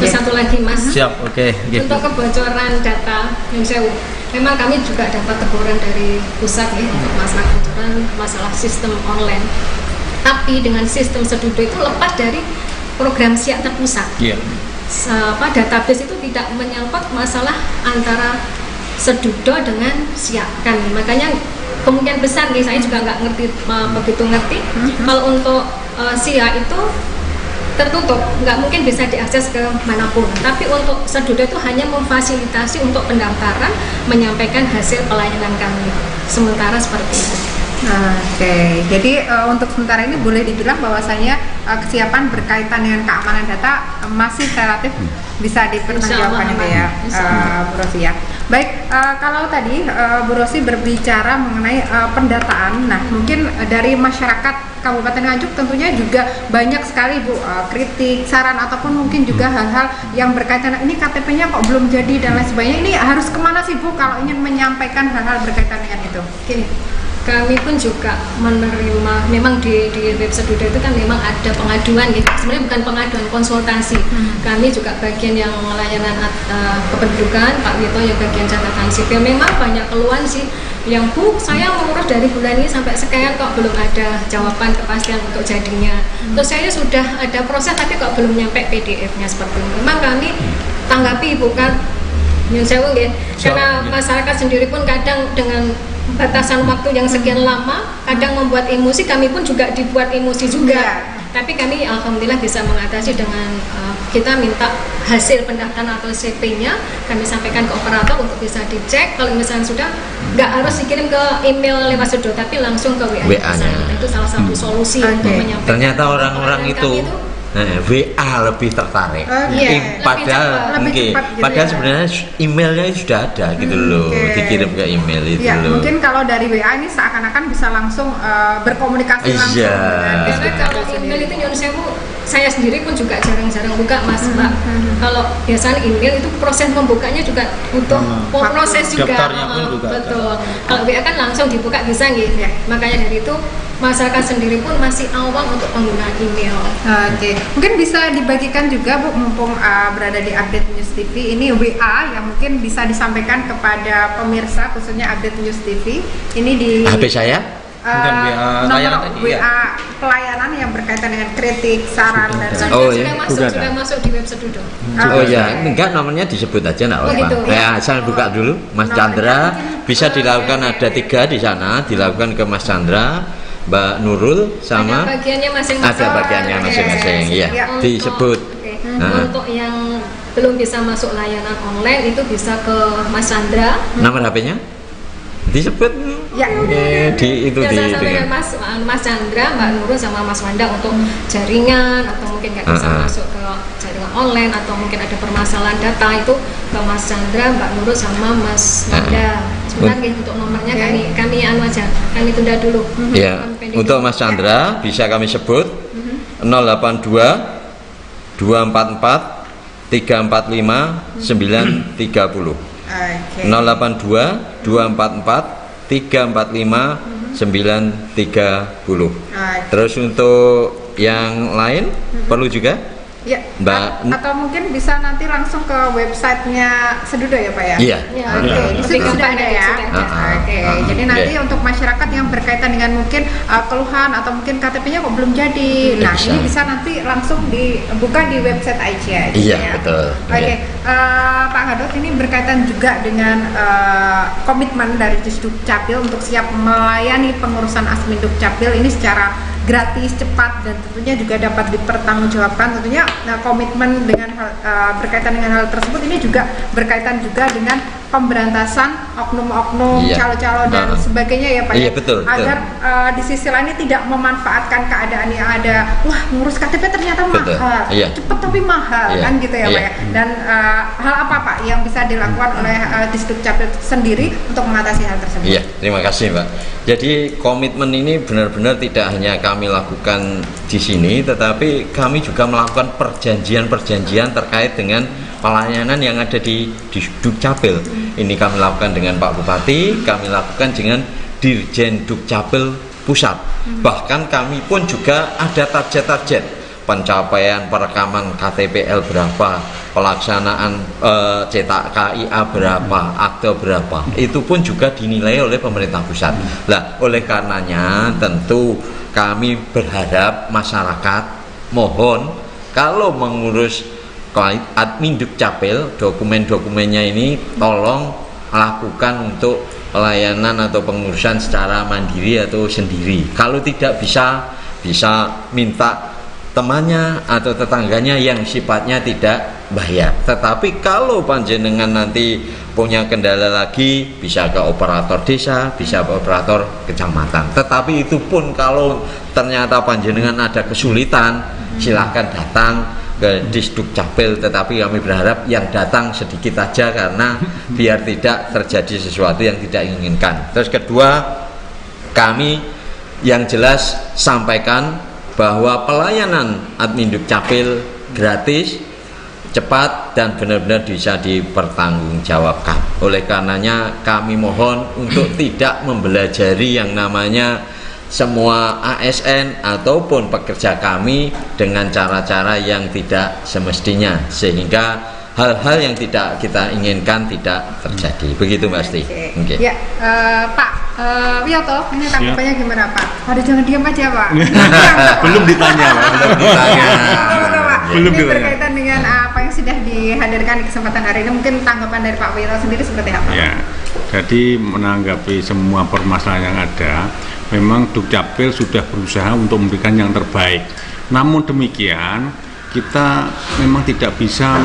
Terus satu lagi Mas. Siap, oke. Untuk kebocoran data yang saya memang kami juga dapat teguran dari pusat ya untuk masalah kebocoran masalah sistem online. Tapi dengan sistem Sedudo itu lepas dari program siak terpusat. Database itu tidak menyangkut masalah antara Sedudo dengan siak kan. Makanya kemungkinan besar nih saya juga nggak ngerti begitu ngerti. Kalau untuk siak itu tertutup, nggak mungkin bisa diakses ke manapun. Tapi untuk Sedudo itu hanya memfasilitasi untuk pendaftaran, menyampaikan hasil pelayanan kami. Sementara seperti itu. Oke, jadi untuk sementara ini boleh dibilang bahwasanya kesiapan berkaitan dengan keamanan data masih relatif bisa dipertanggungjawabkan itu ya, Bu Rosi ya. Baik, kalau tadi Bu Rosi berbicara mengenai pendataan, nah mungkin dari masyarakat Kabupaten Nganjuk tentunya juga banyak sekali Bu kritik, saran ataupun mungkin juga hal-hal yang berkaitan ini KTP-nya kok belum jadi dan lain sebagainya. Ini harus kemana sih Bu kalau ingin menyampaikan hal-hal berkaitan dengan itu? Oke. Kami pun juga menerima, memang di web Sedudo itu kan memang ada pengaduan gitu. Sebenarnya bukan pengaduan, konsultasi. Kami juga bagian yang layanan kependudukan, Pak Wito yang bagian catatan sipil. Memang banyak keluhan sih yang Bu, saya mengurus dari bulan ini sampai sekian kok belum ada jawaban kepastian untuk jadinya. Terus saya sudah ada proses tapi kok belum nyampe PDF-nya seperti ini. Memang kami tanggapi bukan nyun sewu ya. Karena masyarakat sendiri pun kadang dengan batasan waktu yang sekian lama kadang membuat emosi, kami pun juga dibuat emosi juga. Tapi kami alhamdulillah bisa mengatasi dengan kita minta hasil pendaftaran atau CP-nya, kami sampaikan ke operator untuk bisa dicek. Kalau misalnya sudah, nggak harus dikirim ke email lewat Sedudo, tapi langsung ke WA-nya. Itu salah satu solusi untuk menyampaikan. Ternyata orang-orang itu WA lebih tertarik. Padahal mungkin padahal sebenarnya emailnya sudah ada gitu loh, dikirim ke email itu loh. Mungkin kalau dari WA ini seakan-akan bisa langsung berkomunikasi langsung. Karena kalau email itu nyuruh saya sendiri pun juga jarang-jarang buka Mas Mbak. Kalau biasanya email itu proses membukanya juga butuh proses juga. Betul. Kalau WA kan langsung dibuka bisa gitu. Makanya dari itu masyarakat sendiri pun masih awam untuk penggunaan email. Oke, mungkin bisa dibagikan juga Bu, mumpung berada di Update News TV, ini WA yang mungkin bisa disampaikan kepada pemirsa khususnya Update News TV. Ini di HP saya? Bukan WA layanan tadi, WA pelayanan yang berkaitan dengan kritik, saran dan sudah masuk di web Sedudo. Enggak, nomornya disebut aja enggak apa-apa. Asal buka dulu Mas Chandra, bisa dilakukan ada 3 di sana, dilakukan ke Mas Chandra, Mbak Nurul sama ada bagiannya masing-masing. Ada bagiannya masing-masing, ya. Disebut. Untuk yang belum bisa masuk layanan online itu bisa ke Mas Chandra. Nomor HP-nya? Disebut. Di Mas Chandra, Mbak Nurul sama Mas Wanda untuk jaringan atau mungkin nggak bisa masuk ke jaringan online atau mungkin ada permasalahan data itu ke Mas Chandra, Mbak Nurul sama Mas Wanda. Sebentar untuk nomornya kami anu aja, kami tunda dulu. Ya, untuk Mas Chandra bisa kami sebut 082 244 345 930. 082 244 345 930. Terus untuk yang lain perlu juga? Ya, Mbak. Atau mungkin bisa nanti langsung ke websitenya Sedudo ya Pak ya? Iya. Di situ sudah ada ya. Jadi nanti untuk masyarakat yang berkaitan dengan mungkin keluhan atau mungkin KTP-nya kok belum jadi, nah ini bisa nanti langsung dibuka di website aja. Iya, betul. Pak Gadot, ini berkaitan juga dengan komitmen dari Disdukcapil untuk siap melayani pengurusan Asmindukcapil ini secara gratis, cepat, dan tentunya juga dapat dipertanggungjawabkan. Tentunya komitmen dengan berkaitan dengan hal tersebut ini juga berkaitan juga dengan pemberantasan oknum-oknum, Iya. calo-calo dan sebagainya ya Pak. Iya, ya? betul, Agar di sisi lain tidak memanfaatkan keadaan yang ada. Wah, ngurus KTP ternyata Betul. mahal, Iya. cepet tapi mahal, Iya. kan gitu ya Iya. Pak ya. Dan hal apa Pak yang bisa dilakukan oleh Disdukcapil sendiri untuk mengatasi hal tersebut? Iya, terima kasih Mbak. Jadi komitmen ini benar-benar tidak hanya kami lakukan di sini, tetapi kami juga melakukan perjanjian-perjanjian terkait dengan pelayanan yang ada di Dukcapil. Ini kami lakukan dengan Pak Bupati, kami lakukan dengan Dirjen Dukcapil Pusat. Bahkan kami pun juga ada target-target pencapaian perekaman KTPL berapa, pelaksanaan cetak KIA berapa, akte berapa. Itu pun juga dinilai oleh pemerintah pusat. Nah, oleh karenanya tentu kami berharap masyarakat mohon kalau mengurus admin Dukcapil, dokumen-dokumennya ini tolong lakukan untuk pelayanan atau pengurusan secara mandiri atau sendiri. Kalau tidak bisa minta temannya atau tetangganya yang sifatnya tidak bayar. Tetapi kalau panjenengan nanti punya kendala lagi, bisa ke operator desa, bisa ke operator kecamatan. Tetapi itu pun kalau ternyata panjenengan ada kesulitan, silahkan datang ke Disdukcapil, tetapi kami berharap yang datang sedikit aja karena biar tidak terjadi sesuatu yang tidak diinginkan. Terus kedua, kami yang jelas sampaikan bahwa pelayanan admin Dukcapil gratis, cepat dan benar-benar bisa dipertanggungjawabkan. Oleh karenanya kami mohon untuk tidak membelajari yang namanya semua ASN ataupun pekerja kami dengan cara-cara yang tidak semestinya, sehingga hal-hal yang tidak kita inginkan tidak terjadi. Begitu Mbak Asti. Okay. Ya, Pak Wiyoto, ini tanggapannya gimana Pak? Aduh, jangan diam aja Pak. Belum ditanya, Pak. Belum ditanya. Ini berkaitan dengan apa yang sudah dihadirkan di kesempatan hari ini, mungkin tanggapan dari Pak Wiyoto sendiri seperti apa? Ya, jadi menanggapi semua permasalahan yang ada, memang Dukcapil sudah berusaha untuk memberikan yang terbaik. Namun demikian, kita memang tidak bisa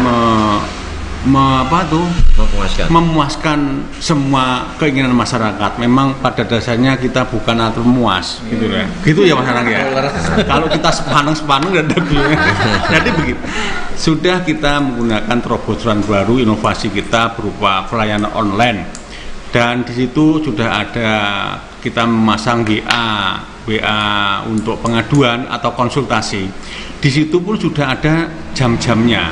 memuaskan semua keinginan masyarakat. Memang pada dasarnya kita bukan atur memuas, gitu ya. Gitu ya masyarakat ya. Kalau kita sepaneng dan jadi begitu. Sudah kita menggunakan terobosan baru, inovasi kita berupa pelayanan online. Dan di situ sudah ada kita memasang WA untuk pengaduan atau konsultasi. Di situ pun sudah ada jam-jamnya,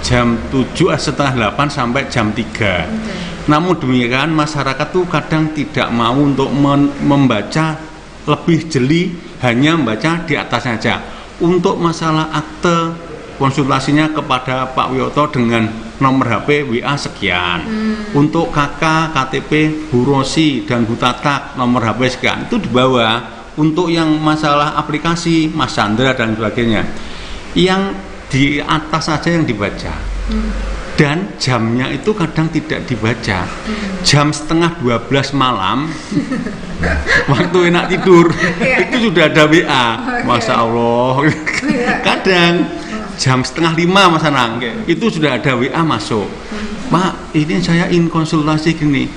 jam 7:30 sampai jam 3. Namun demikian masyarakat tuh kadang tidak mau untuk membaca lebih jeli, hanya membaca di atas saja. Untuk masalah akte konsultasinya kepada Pak Wiyoto dengan nomor HP WA sekian. Untuk KK, KTP, Burosi dan Butatak nomor HP sekian. Itu di bawah. Untuk yang masalah aplikasi Mas Chandra dan sebagainya, yang di atas saja yang dibaca. Dan jamnya itu kadang tidak dibaca. Jam 11:30 malam waktu enak tidur itu sudah ada WA. Masya Allah. Kadang jam 4:30 Mas Anang itu sudah ada WA masuk. Pak, ini saya ingin konsultasi gini.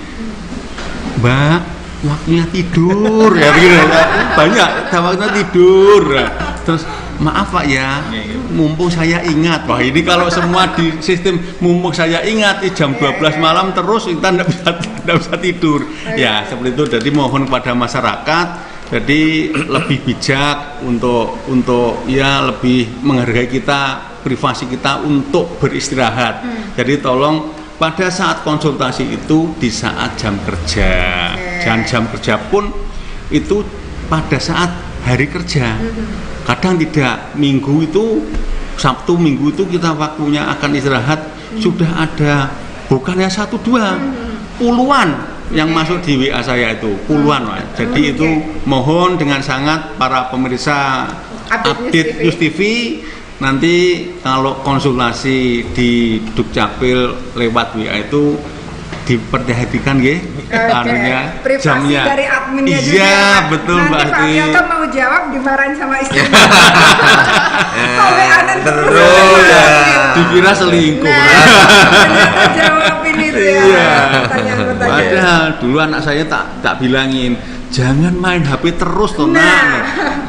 Mbak, waktunya tidur ya begitu. Banyak waktunya tidur. Terus maaf Pak ya, mumpung saya ingat. Wah, ini kalau semua di sistem mumpung saya ingat jam 12 malam terus kita tidak bisa tidur. Ya, seperti itu. Jadi mohon kepada masyarakat, jadi lebih bijak untuk ya lebih menghargai kita, privasi kita untuk beristirahat. Jadi tolong pada saat konsultasi itu di saat jam kerja. Dan jam kerja pun itu pada saat hari kerja. Kadang tidak, Minggu itu, Sabtu Minggu itu kita waktunya akan istirahat, sudah ada bukannya 1-2, puluhan yang masuk di WA saya itu, puluhan. Jadi itu mohon dengan sangat para pemirsa Update News TV, nanti kalau konsultasi di Dukcapil lewat WA itu diperhatikan ya, anunya jamnya. Dari adminnya iya, juga. Iya, betul Mbak Asti. Nanti Pak Wiyoto mau jawab dimarahin sama istri. Terus dikira selingkuh. Nah, jawab ini Iya. Pertanyaan-pertanyaan. Padahal dulu anak saya tak bilangin, jangan main HP terus tuh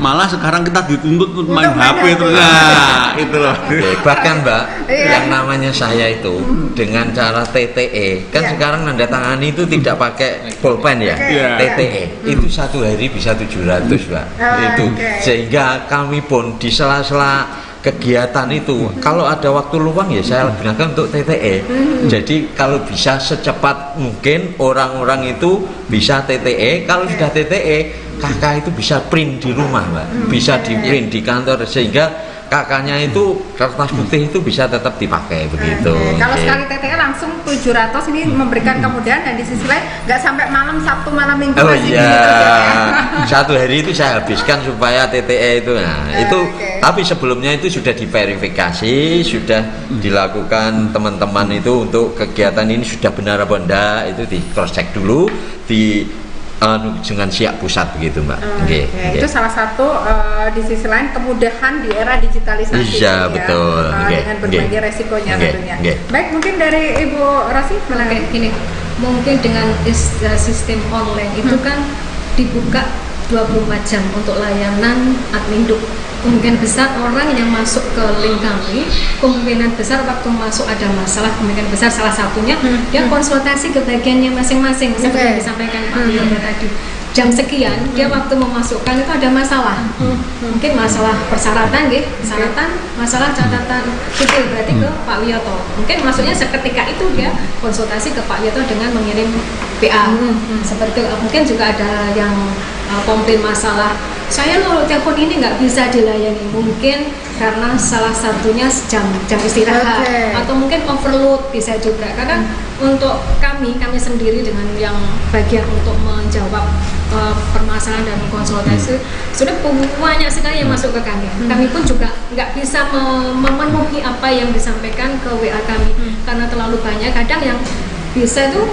malah sekarang kita dituntut untuk main HP terus. Nah, itu loh. Bahkan Mbak, Iya. yang namanya saya itu dengan cara TTE kan Iya. sekarang nanda tangani itu tidak pakai pulpen ya, Iya. TTE itu satu hari bisa 700 Mbak. Itu Oke. sehingga kami pun di sela-sela kegiatan itu kalau ada waktu luang ya saya gunakan untuk TTE. Jadi kalau bisa secepat mungkin orang-orang itu bisa TTE. Kalau sudah TTE, kakak itu bisa print di rumah Mbak, bisa di print di kantor sehingga kakaknya itu kertas putih itu bisa tetap dipakai begitu. Kalau Oke. sekali TTE langsung 700 ini memberikan kemudahan, dan di sisi lain nggak sampai malam Sabtu malam Minggu Oh masih iya, gitu ya. satu hari itu saya habiskan supaya TTE itu. Nah, itu Oke. tapi sebelumnya itu sudah diverifikasi, sudah dilakukan teman-teman itu untuk kegiatan ini sudah benar apa enggak, itu di cross check dulu di dengan siap pusat begitu Mbak. Oke, oke. Itu salah satu di sisi lain kemudahan di era digitalisasi Iya, ini betul. Oke, dengan berbagai oke. resikonya Oke, tentunya. oke. Baik, mungkin dari Ibu Rosi Oke, gini, mungkin dengan sistem online itu kan dibuka 24 jam untuk layanan adminduk. Kemungkinan besar orang yang masuk ke link kami, kemungkinan besar waktu masuk ada masalah, kemungkinan besar salah satunya dia konsultasi ke bagiannya masing-masing, seperti yang disampaikan Pak Wiyoto tadi. Jam sekian dia waktu memasukkan itu ada masalah, mungkin masalah persyaratan, persyaratan, masalah catatan sipil, berarti ke Pak Wiyoto. Mungkin maksudnya seketika itu dia konsultasi ke Pak Wiyoto dengan mengirim PA. Seperti itu. Mungkin juga ada yang komplain masalah, saya loh telepon ini nggak bisa dilayani, mungkin karena salah satunya jam istirahat. Oke. Atau mungkin overload bisa juga, karena untuk kami sendiri dengan yang bagian untuk menjawab permasalahan dan konsultasi sudah banyak sekali yang masuk ke kami. Kami pun juga nggak bisa memenuhi apa yang disampaikan ke WA kami karena terlalu banyak. Kadang yang bisa tuh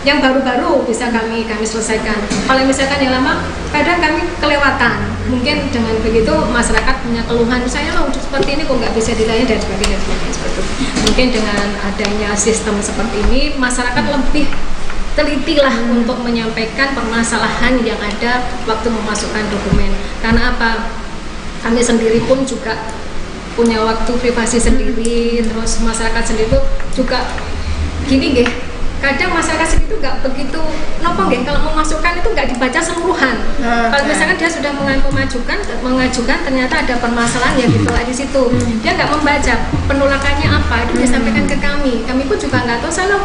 yang baru-baru bisa kami selesaikan. Kalau misalkan yang lama, kadang kami kelewatan. Mungkin dengan begitu masyarakat punya keluhan, saya loh seperti ini kok nggak bisa dilayani dan sebagainya seperti itu. Mungkin dengan adanya sistem seperti ini, masyarakat lebih teliti lah untuk menyampaikan permasalahan yang ada waktu memasukkan dokumen. Karena apa? Kami sendiri pun juga punya waktu privasi sendiri, terus masyarakat sendiri juga gini kadang masyarakat sendiri itu nggak begitu nopo kalau memasukkan itu nggak dibaca seluruhan. Kalau misalkan dia sudah mengajukan ternyata ada permasalahan yang ditolak di situ, dia nggak membaca penolakannya apa, itu disampaikan ke kami pun juga nggak tahu, saya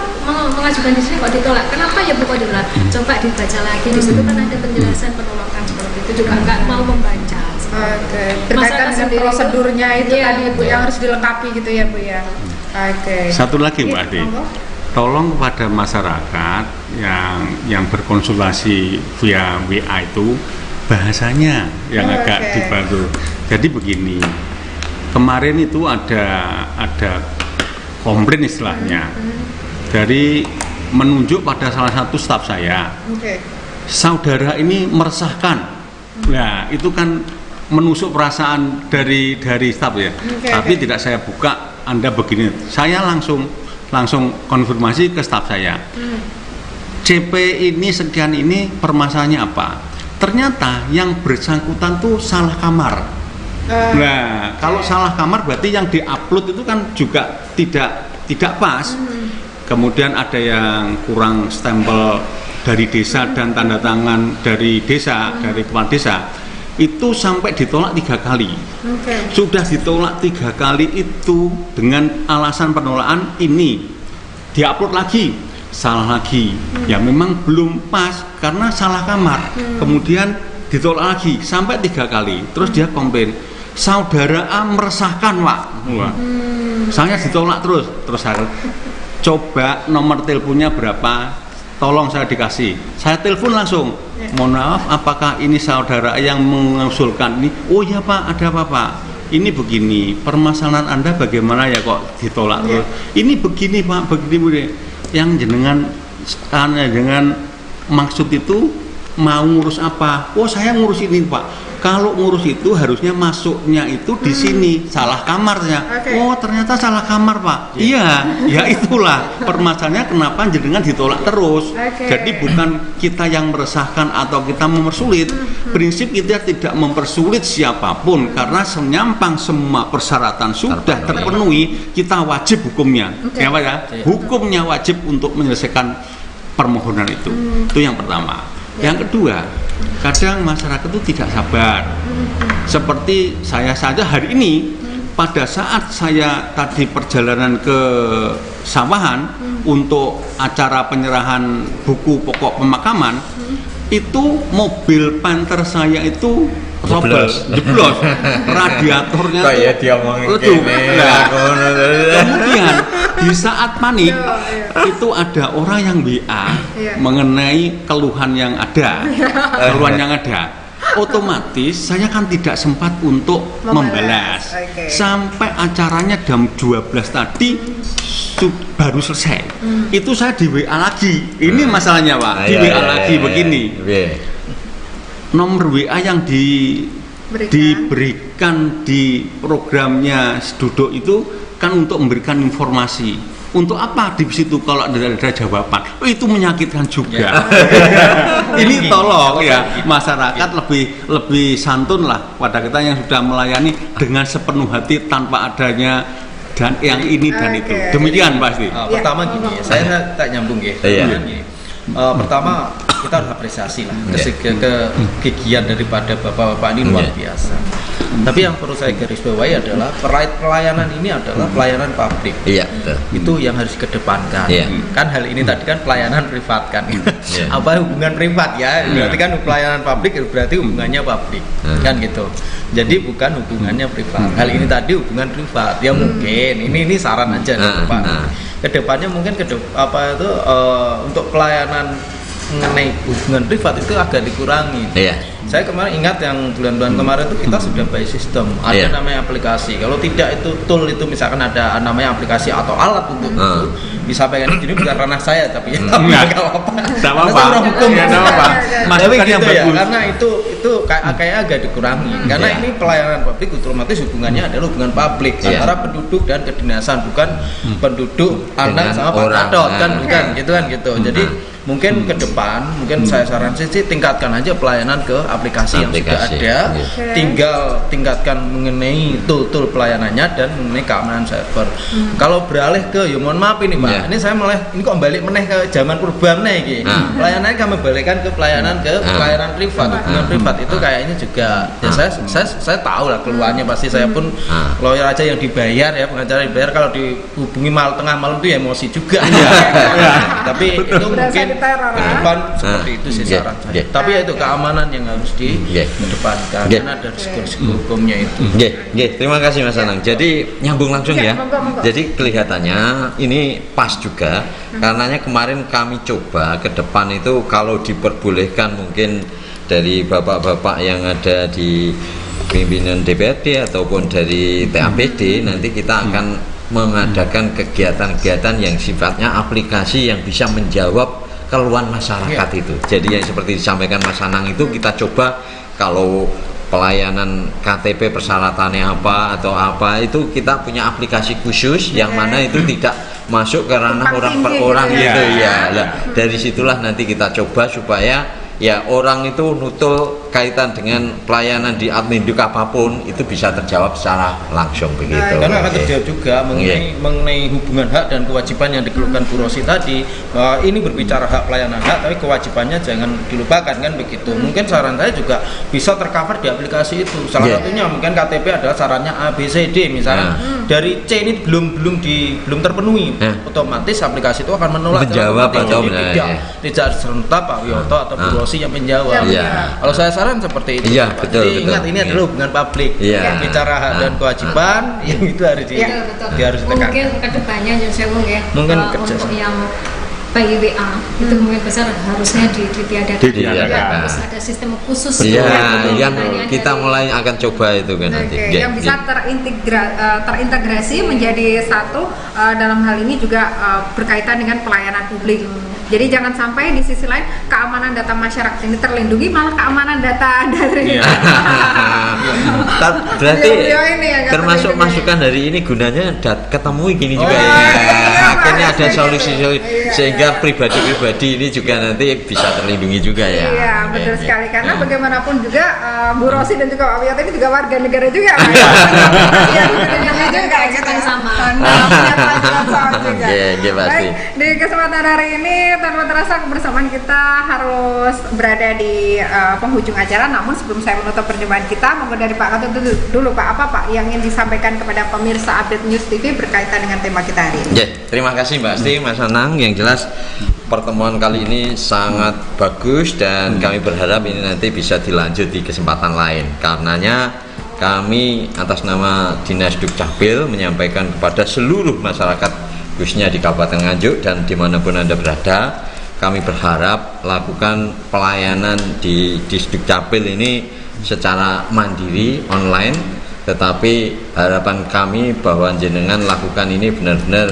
mengajukan di sini kok ditolak, kenapa ya Bu kok ditolak, coba dibaca lagi, di situ kan ada penjelasan penolakan seperti itu, juga nggak mau membaca. Oke, berkaitan dengan prosedurnya itu tadi Bu yang harus dilengkapi gitu ya Bu ya. Oke. Satu lagi Mbak Ade, tolong kepada masyarakat yang berkonsultasi via WA itu bahasanya yang agak dibantu. Jadi begini, kemarin itu ada komplain istilahnya dari menunjuk pada salah satu staf saya. Saudara ini meresahkan. Nah, itu kan menusuk perasaan dari staf ya. Tapi tidak saya buka, Anda begini. Saya langsung konfirmasi ke staf saya. CP ini sekian ini permasalahannya apa? Ternyata yang bersangkutan tuh salah kamar. Nah, kalau salah kamar berarti yang diupload itu kan juga tidak pas. Kemudian ada yang kurang stempel dari desa dan tanda tangan dari desa, dari kepala desa. Itu sampai ditolak 3 kali. Sudah ditolak 3 kali itu dengan alasan penolakan ini diupload lagi, salah lagi. Ya memang belum pas karena salah kamar. Kemudian ditolak lagi sampai 3 kali. Terus dia komplain, saudara A meresahkan Pak. Saya ditolak terus saya coba nomor teleponnya berapa, tolong saya dikasih. Saya telepon langsung. Mohon maaf, apakah ini saudara yang mengusulkan ini? Oh ya Pak, ada apa Pak? Ini begini, permasalahan Anda bagaimana ya kok ditolak terus? Ini begini Pak, begini. Yang dengan maksud itu mau ngurus apa? Oh saya ngurus ini Pak. Kalau ngurus itu harusnya masuknya itu di sini, salah kamarnya. Oh, ternyata salah kamar, Pak. Iya, ya itulah permasalahannya kenapa jenengan ditolak terus. Jadi bukan kita yang meresahkan atau kita mempersulit. Prinsip kita tidak mempersulit siapapun karena senyampang semua persyaratan sudah terpenuhi, kita wajib hukumnya. Ya, Pak ya? Hukumnya wajib untuk menyelesaikan permohonan itu. Itu yang pertama. Yang kedua, kadang masyarakat itu tidak sabar. Seperti saya saja hari ini, pada saat saya tadi perjalanan ke Sawahan untuk acara penyerahan buku pokok pemakaman, itu mobil Panther saya itu jeblos, radiatornya kemudian di saat panik itu ada orang yang WA mengenai keluhan yang ada, otomatis saya kan tidak sempat untuk membalas. Sampai acaranya jam 12 tadi baru selesai. Itu saya di WA lagi. Ini masalahnya, Pak. Di WA lagi begini. Nomor WA yang diberikan di programnya Duduk itu kan untuk memberikan informasi. Untuk apa di situ kalau ada jawaban? Oh, itu menyakitkan juga. Ini tolong ya masyarakat lebih santun lah pada kita yang sudah melayani dengan sepenuh hati tanpa adanya dan yang ini dan itu. Demikian pasti. Pertama gini, saya tak nyambung ya. Pertama kita harus apresiasi lah kegigihan daripada bapak-bapak ini luar biasa. Tapi yang perlu saya garis bawahi adalah pelayanan ini adalah pelayanan publik. Itu yang harus dikedepankan. Kan hal ini tadi kan pelayanan privat kan. Apa hubungan privat ya? Berarti kan pelayanan publik berarti hubungannya publik. Kan gitu. Jadi bukan hubungannya privat. Hal ini tadi hubungan privat. Ya mungkin ini saran aja nih, Pak. Kedepannya mungkin untuk pelayanan mengenai hubungan privat itu agak dikurangi. Saya kemarin ingat yang bulan-bulan kemarin itu kita sudah by system, ada namanya aplikasi. Kalau tidak itu tool itu misalkan ada namanya aplikasi atau alat untuk itu disampaikan ini, jadi bukan ranah saya tapi ya nggak apa-apa. Karena saya orang hukum ya, tapi gitu ya. Karena itu kayak agak dikurangi. Karena ini pelayanan publik otomatis hubungannya adalah hubungan publik antara penduduk dan kedinasan, bukan penduduk anak sama Pak Gatot kan, bukan gitu kan gitu. Jadi mungkin ke depan, saya saran sih tingkatkan aja pelayanan ke aplikasi yang sudah ada, tinggal tingkatkan mengenai tool pelayanannya dan mengenai keamanan server. Kalau beralih ke, ya mohon maaf ini Pak, ini saya ini kok balik meneh ke zaman purba meneh iki. Pelayanannya kami balikkan ke pelayanan privat, hubungan privat itu kayaknya juga. Ya saya tahu lah keluarnya, pasti saya pun lawyer aja yang dibayar ya, pengacara dibayar, kalau dihubungi tengah malam itu ya emosi juga. Tapi itu mungkin ke depan seperti itu sih saran saya. Tapi ya itu keamanan yang harus dikedepankan karena ada risiko hukumnya itu. Terima kasih Mas Anang. Jadi nyambung langsung ya. Jadi kelihatannya ini pas juga karenanya kemarin kami coba ke depan itu kalau diperbolehkan mungkin dari bapak-bapak yang ada di pimpinan DPRD ataupun dari TAPD, nanti kita akan mengadakan kegiatan-kegiatan yang sifatnya aplikasi yang bisa menjawab keluhan masyarakat itu. Jadi yang seperti disampaikan Mas Anang itu kita coba, kalau pelayanan KTP persyaratannya apa atau apa itu kita punya aplikasi khusus yang mana itu tidak masuk ke ranah orang per orang gitu ya. Dari situlah nanti kita coba supaya ya orang itu nutul kaitan dengan pelayanan di adminduk apapun itu bisa terjawab secara langsung begitu. Karena akan terjawab juga mengenai hubungan hak dan kewajiban yang dikeluhkan Bu Rosi tadi, bahwa ini berbicara hak pelayanan hak tapi kewajibannya jangan dilupakan kan begitu. Mungkin saran saya juga bisa tercover di aplikasi itu. Salah satunya mungkin KTP adalah sarannya A B C D misalnya. Dari C ini belum terpenuhi, otomatis aplikasi itu akan menolak menjawab atau tidak serentak Pak Wiyoto atau Bu Rosi yang menjawab. Kalau saya saran seperti itu. Jadi ingat ini adalah hubungan publik. Bicara hak dan kewajiban yang itu harus ditekan. Mungkin kedepannya saya mungkin untuk yang by WA itu kemungkinan besar harusnya ditiadakan. Ditiadakan. Harus ada sistem khusus. Iya, untuk yang pertanyaan kita dari- mulai akan coba itu kan nanti. Oke, Ya, yang bisa ya. terintegrasi menjadi satu dalam hal ini juga berkaitan dengan pelayanan publik. Jadi jangan sampai di sisi lain keamanan data masyarakat ini terlindungi, malah keamanan data dari Berarti beliau ini yang nggak termasuk terlindungi. masukan hari ini gunanya ketemu gini juga ya. iya, Akhirnya ada Mas. solusi-solusi Iya, sehingga iya. pribadi-pribadi ini juga nanti bisa terlindungi juga ya. Iya, betul Ya, sekali. ya. Karena Ya. bagaimanapun juga Bu Rosi dan juga Pak Wiyot ini juga warga negara juga. Pak. Iya, dilindungi juga gitu Yang ya. sama. Nah, punya kewajiban sama juga. Iya, iya, pasti. Baik, di kesempatan hari ini tanpa terasa kebersamaan kita harus berada di penghujung acara. Namun sebelum saya menutup perjumpaan kita, monggo dari Pak Ketut dulu Pak, apa Pak yang ingin disampaikan kepada pemirsa Update News TV berkaitan dengan tema kita hari ini? Ya, terima kasih Mbak Asti, Mas Anang. Yang jelas pertemuan kali ini sangat bagus dan kami berharap ini nanti bisa dilanjut di kesempatan lain. Karenanya kami atas nama Dinas Dukcapil menyampaikan kepada seluruh masyarakat khususnya di Kabupaten Nganjuk dan dimanapun Anda berada, kami berharap lakukan pelayanan di Dukcapil ini secara mandiri online, tetapi harapan kami bahwa jenengan lakukan ini benar-benar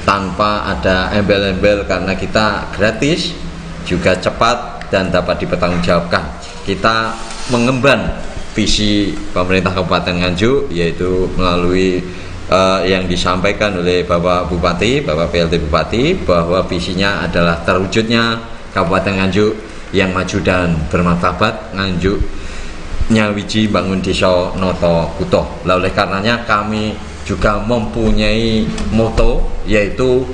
tanpa ada embel-embel karena kita gratis, juga cepat dan dapat dipertanggungjawabkan. Kita mengemban visi pemerintah Kabupaten Nganjuk yaitu melalui yang disampaikan oleh Bapak Bupati, Bapak PLT Bupati, bahwa visinya adalah terwujudnya Kabupaten Nganjuk yang maju dan bermartabat, Nganjuk nyawiji bangun desa noto kuto. Oleh karenanya kami juga mempunyai moto yaitu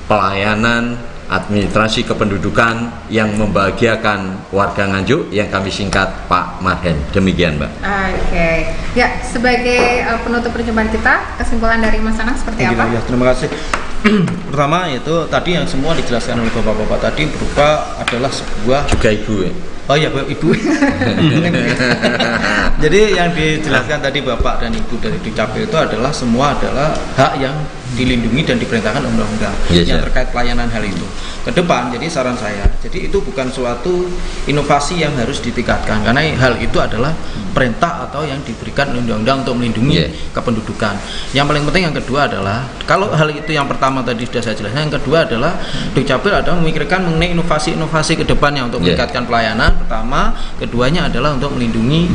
pelayanan administrasi kependudukan yang membahagiakan warga Nganjuk yang kami singkat Pak Marhen. Demikian Mbak. Oke, ya sebagai penutup perjumpaan kita, kesimpulan dari Mas Anang seperti apa? Ya, terima kasih. Pertama yaitu tadi yang semua dijelaskan oleh bapak-bapak tadi berupa adalah sebuah Juga Ibu ya. Oh iya Bu, Ibu. Jadi yang dijelaskan tadi Bapak dan Ibu dari Dukcapil itu adalah semua adalah hak yang dilindungi dan diperintahkan undang-undang Yes, yang sir. terkait pelayanan hal itu. Ke depan, jadi saran saya, jadi itu bukan suatu inovasi yang harus ditingkatkan karena hal itu adalah perintah atau yang diberikan oleh undang-undang untuk melindungi Yeah. kependudukan. Yang paling penting yang kedua adalah kalau hal itu yang pertama tadi sudah saya jelaskan, yang kedua adalah Dukcapil adalah memikirkan mengenai inovasi-inovasi ke depannya untuk Yeah. meningkatkan pelayanan. Pertama, keduanya adalah untuk melindungi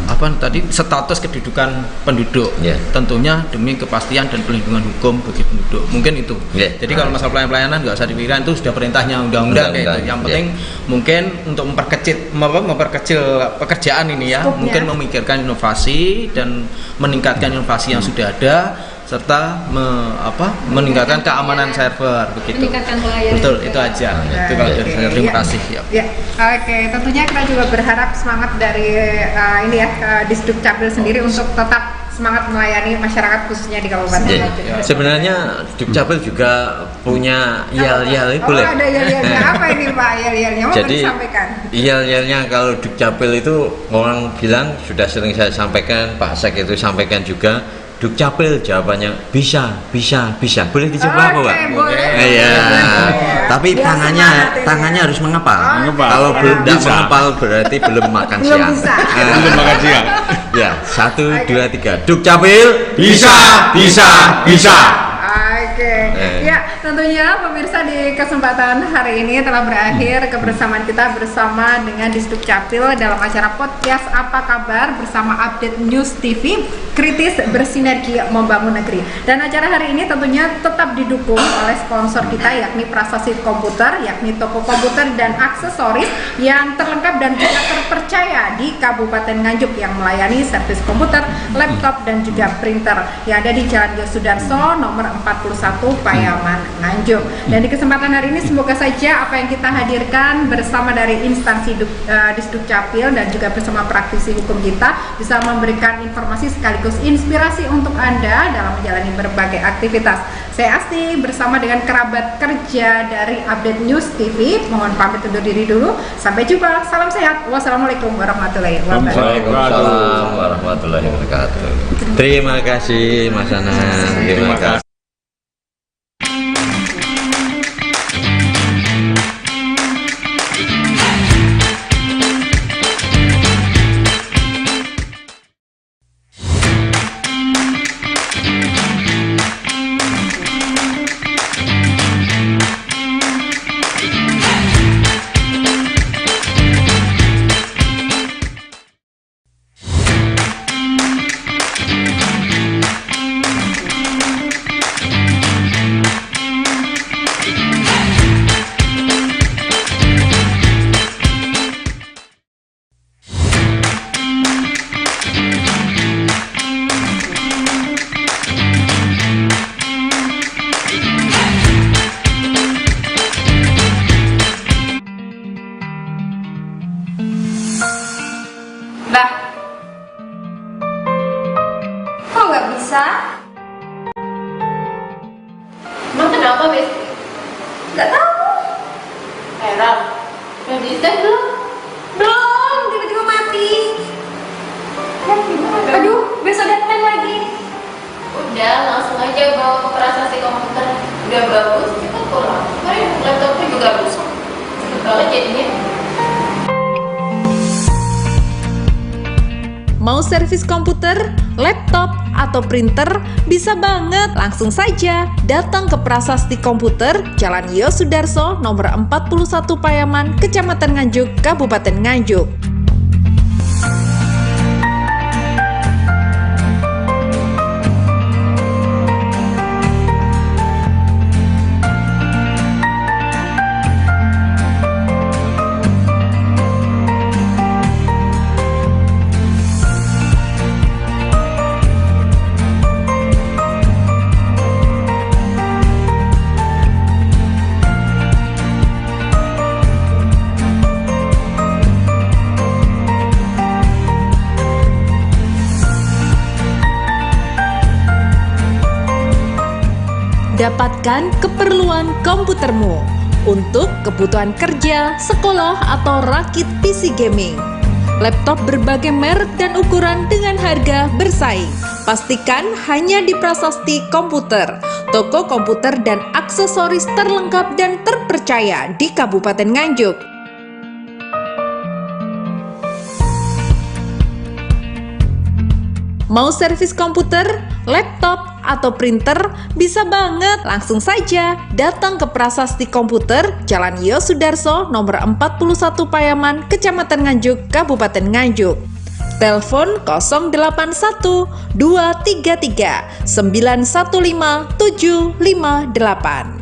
apa tadi status kedudukan penduduk. Yeah. Tentunya demi kepastian dan pelindungan hukum bagi penduduk. Mungkin itu. Yeah. Jadi kalau masalah pelayanan nggak usah dipikirkan, itu sudah perintahnya undang-undang kayak Undang-undang, itu. Yang penting mungkin untuk memperkecil pekerjaan ini ya, Skopnya. mungkin memikirkan inovasi dan meningkatkan inovasi yang sudah ada serta meningkatkan keamanan server begitu. Meningkatkan pelayanan. Betul, itu aja. Itu kalau dari saya. Terima Iya. kasih ya. Ya, oke. Tentunya kita juga berharap semangat dari ini ya Disdukcapil sendiri untuk tetap semangat melayani masyarakat khususnya di Kabupaten Ya. Nganjuk. Sebenarnya Dukcapil juga punya yel-yel Oh, boleh. ada yel-yelnya apa ini Pak? Yel-yelnya mau Jadi disampaikan? yel-yelnya kalau Dukcapil itu orang bilang sudah sering saya sampaikan, Pak Sek itu sampaikan juga. Dukcapil jawabannya bisa. Boleh dicoba apa, Pak? Boleh. Iya. Boleh. Tapi Biar semangat ini. tangannya harus mengepal. Mengepal. Kalau belum tidak Bisa. mengepal berarti belum makan Belum siang. bisa. Belum makan siang. Ya, 1, 2, 3. Dukcapil Bisa. Oke, ya tentunya pemirsa di kesempatan hari ini telah berakhir kebersamaan kita bersama dengan Disdukcapil dalam acara podcast Apa Kabar bersama Update News TV, kritis bersinergi membangun negeri. Dan acara hari ini tentunya tetap didukung oleh sponsor kita yakni Prasasti Komputer, yakni toko komputer dan aksesoris yang terlengkap dan juga terpercaya di Kabupaten Nganjuk yang melayani servis komputer, laptop dan juga printer yang ada di Jalan Yosudarso nomor 41 Payaman Nganjuk. Dan di kesempatan hari ini semoga saja apa yang kita hadirkan bersama dari instansi Disdukcapil dan juga bersama praktisi hukum kita bisa memberikan informasi sekaligus inspirasi untuk Anda dalam menjalani berbagai aktivitas. Saya Asti bersama dengan kerabat kerja dari Update News TV mohon pamit undur diri dulu. Sampai jumpa. Salam sehat. Wassalamualaikum warahmatullahi wabarakatuh. Waalaikumsalam warahmatullahi wabarakatuh. Terima kasih Mas Anang. Terima kasih. Kenapa, Miss? Nggak tahu. Heran. Udah di-tes belum? Belum, tiba-tiba mati. Aduh, besok deadline lagi. Udah, langsung aja bawa ke prasasti komputer. Udah bagus, kita pulang. Kemarin laptopnya juga rusak. Kalau jadinya. Mau servis komputer, laptop, atau printer? Bisa banget, langsung saja datang ke Prasasti Komputer, Jalan Yosudarso, nomor 41 Payaman, Kecamatan Nganjuk, Kabupaten Nganjuk. Dapatkan keperluan komputermu untuk kebutuhan kerja, sekolah, atau rakit PC gaming. Laptop berbagai merek dan ukuran dengan harga bersaing. Pastikan hanya di Prasasti Komputer, toko komputer dan aksesoris terlengkap dan terpercaya di Kabupaten Nganjuk. Mau servis komputer, laptop, atau printer? Bisa banget, langsung saja datang ke Prasasti Komputer, Jalan Yosudarso, nomor 41 Payaman, Kecamatan Nganjuk, Kabupaten Nganjuk. Telepon 081 233 915 758.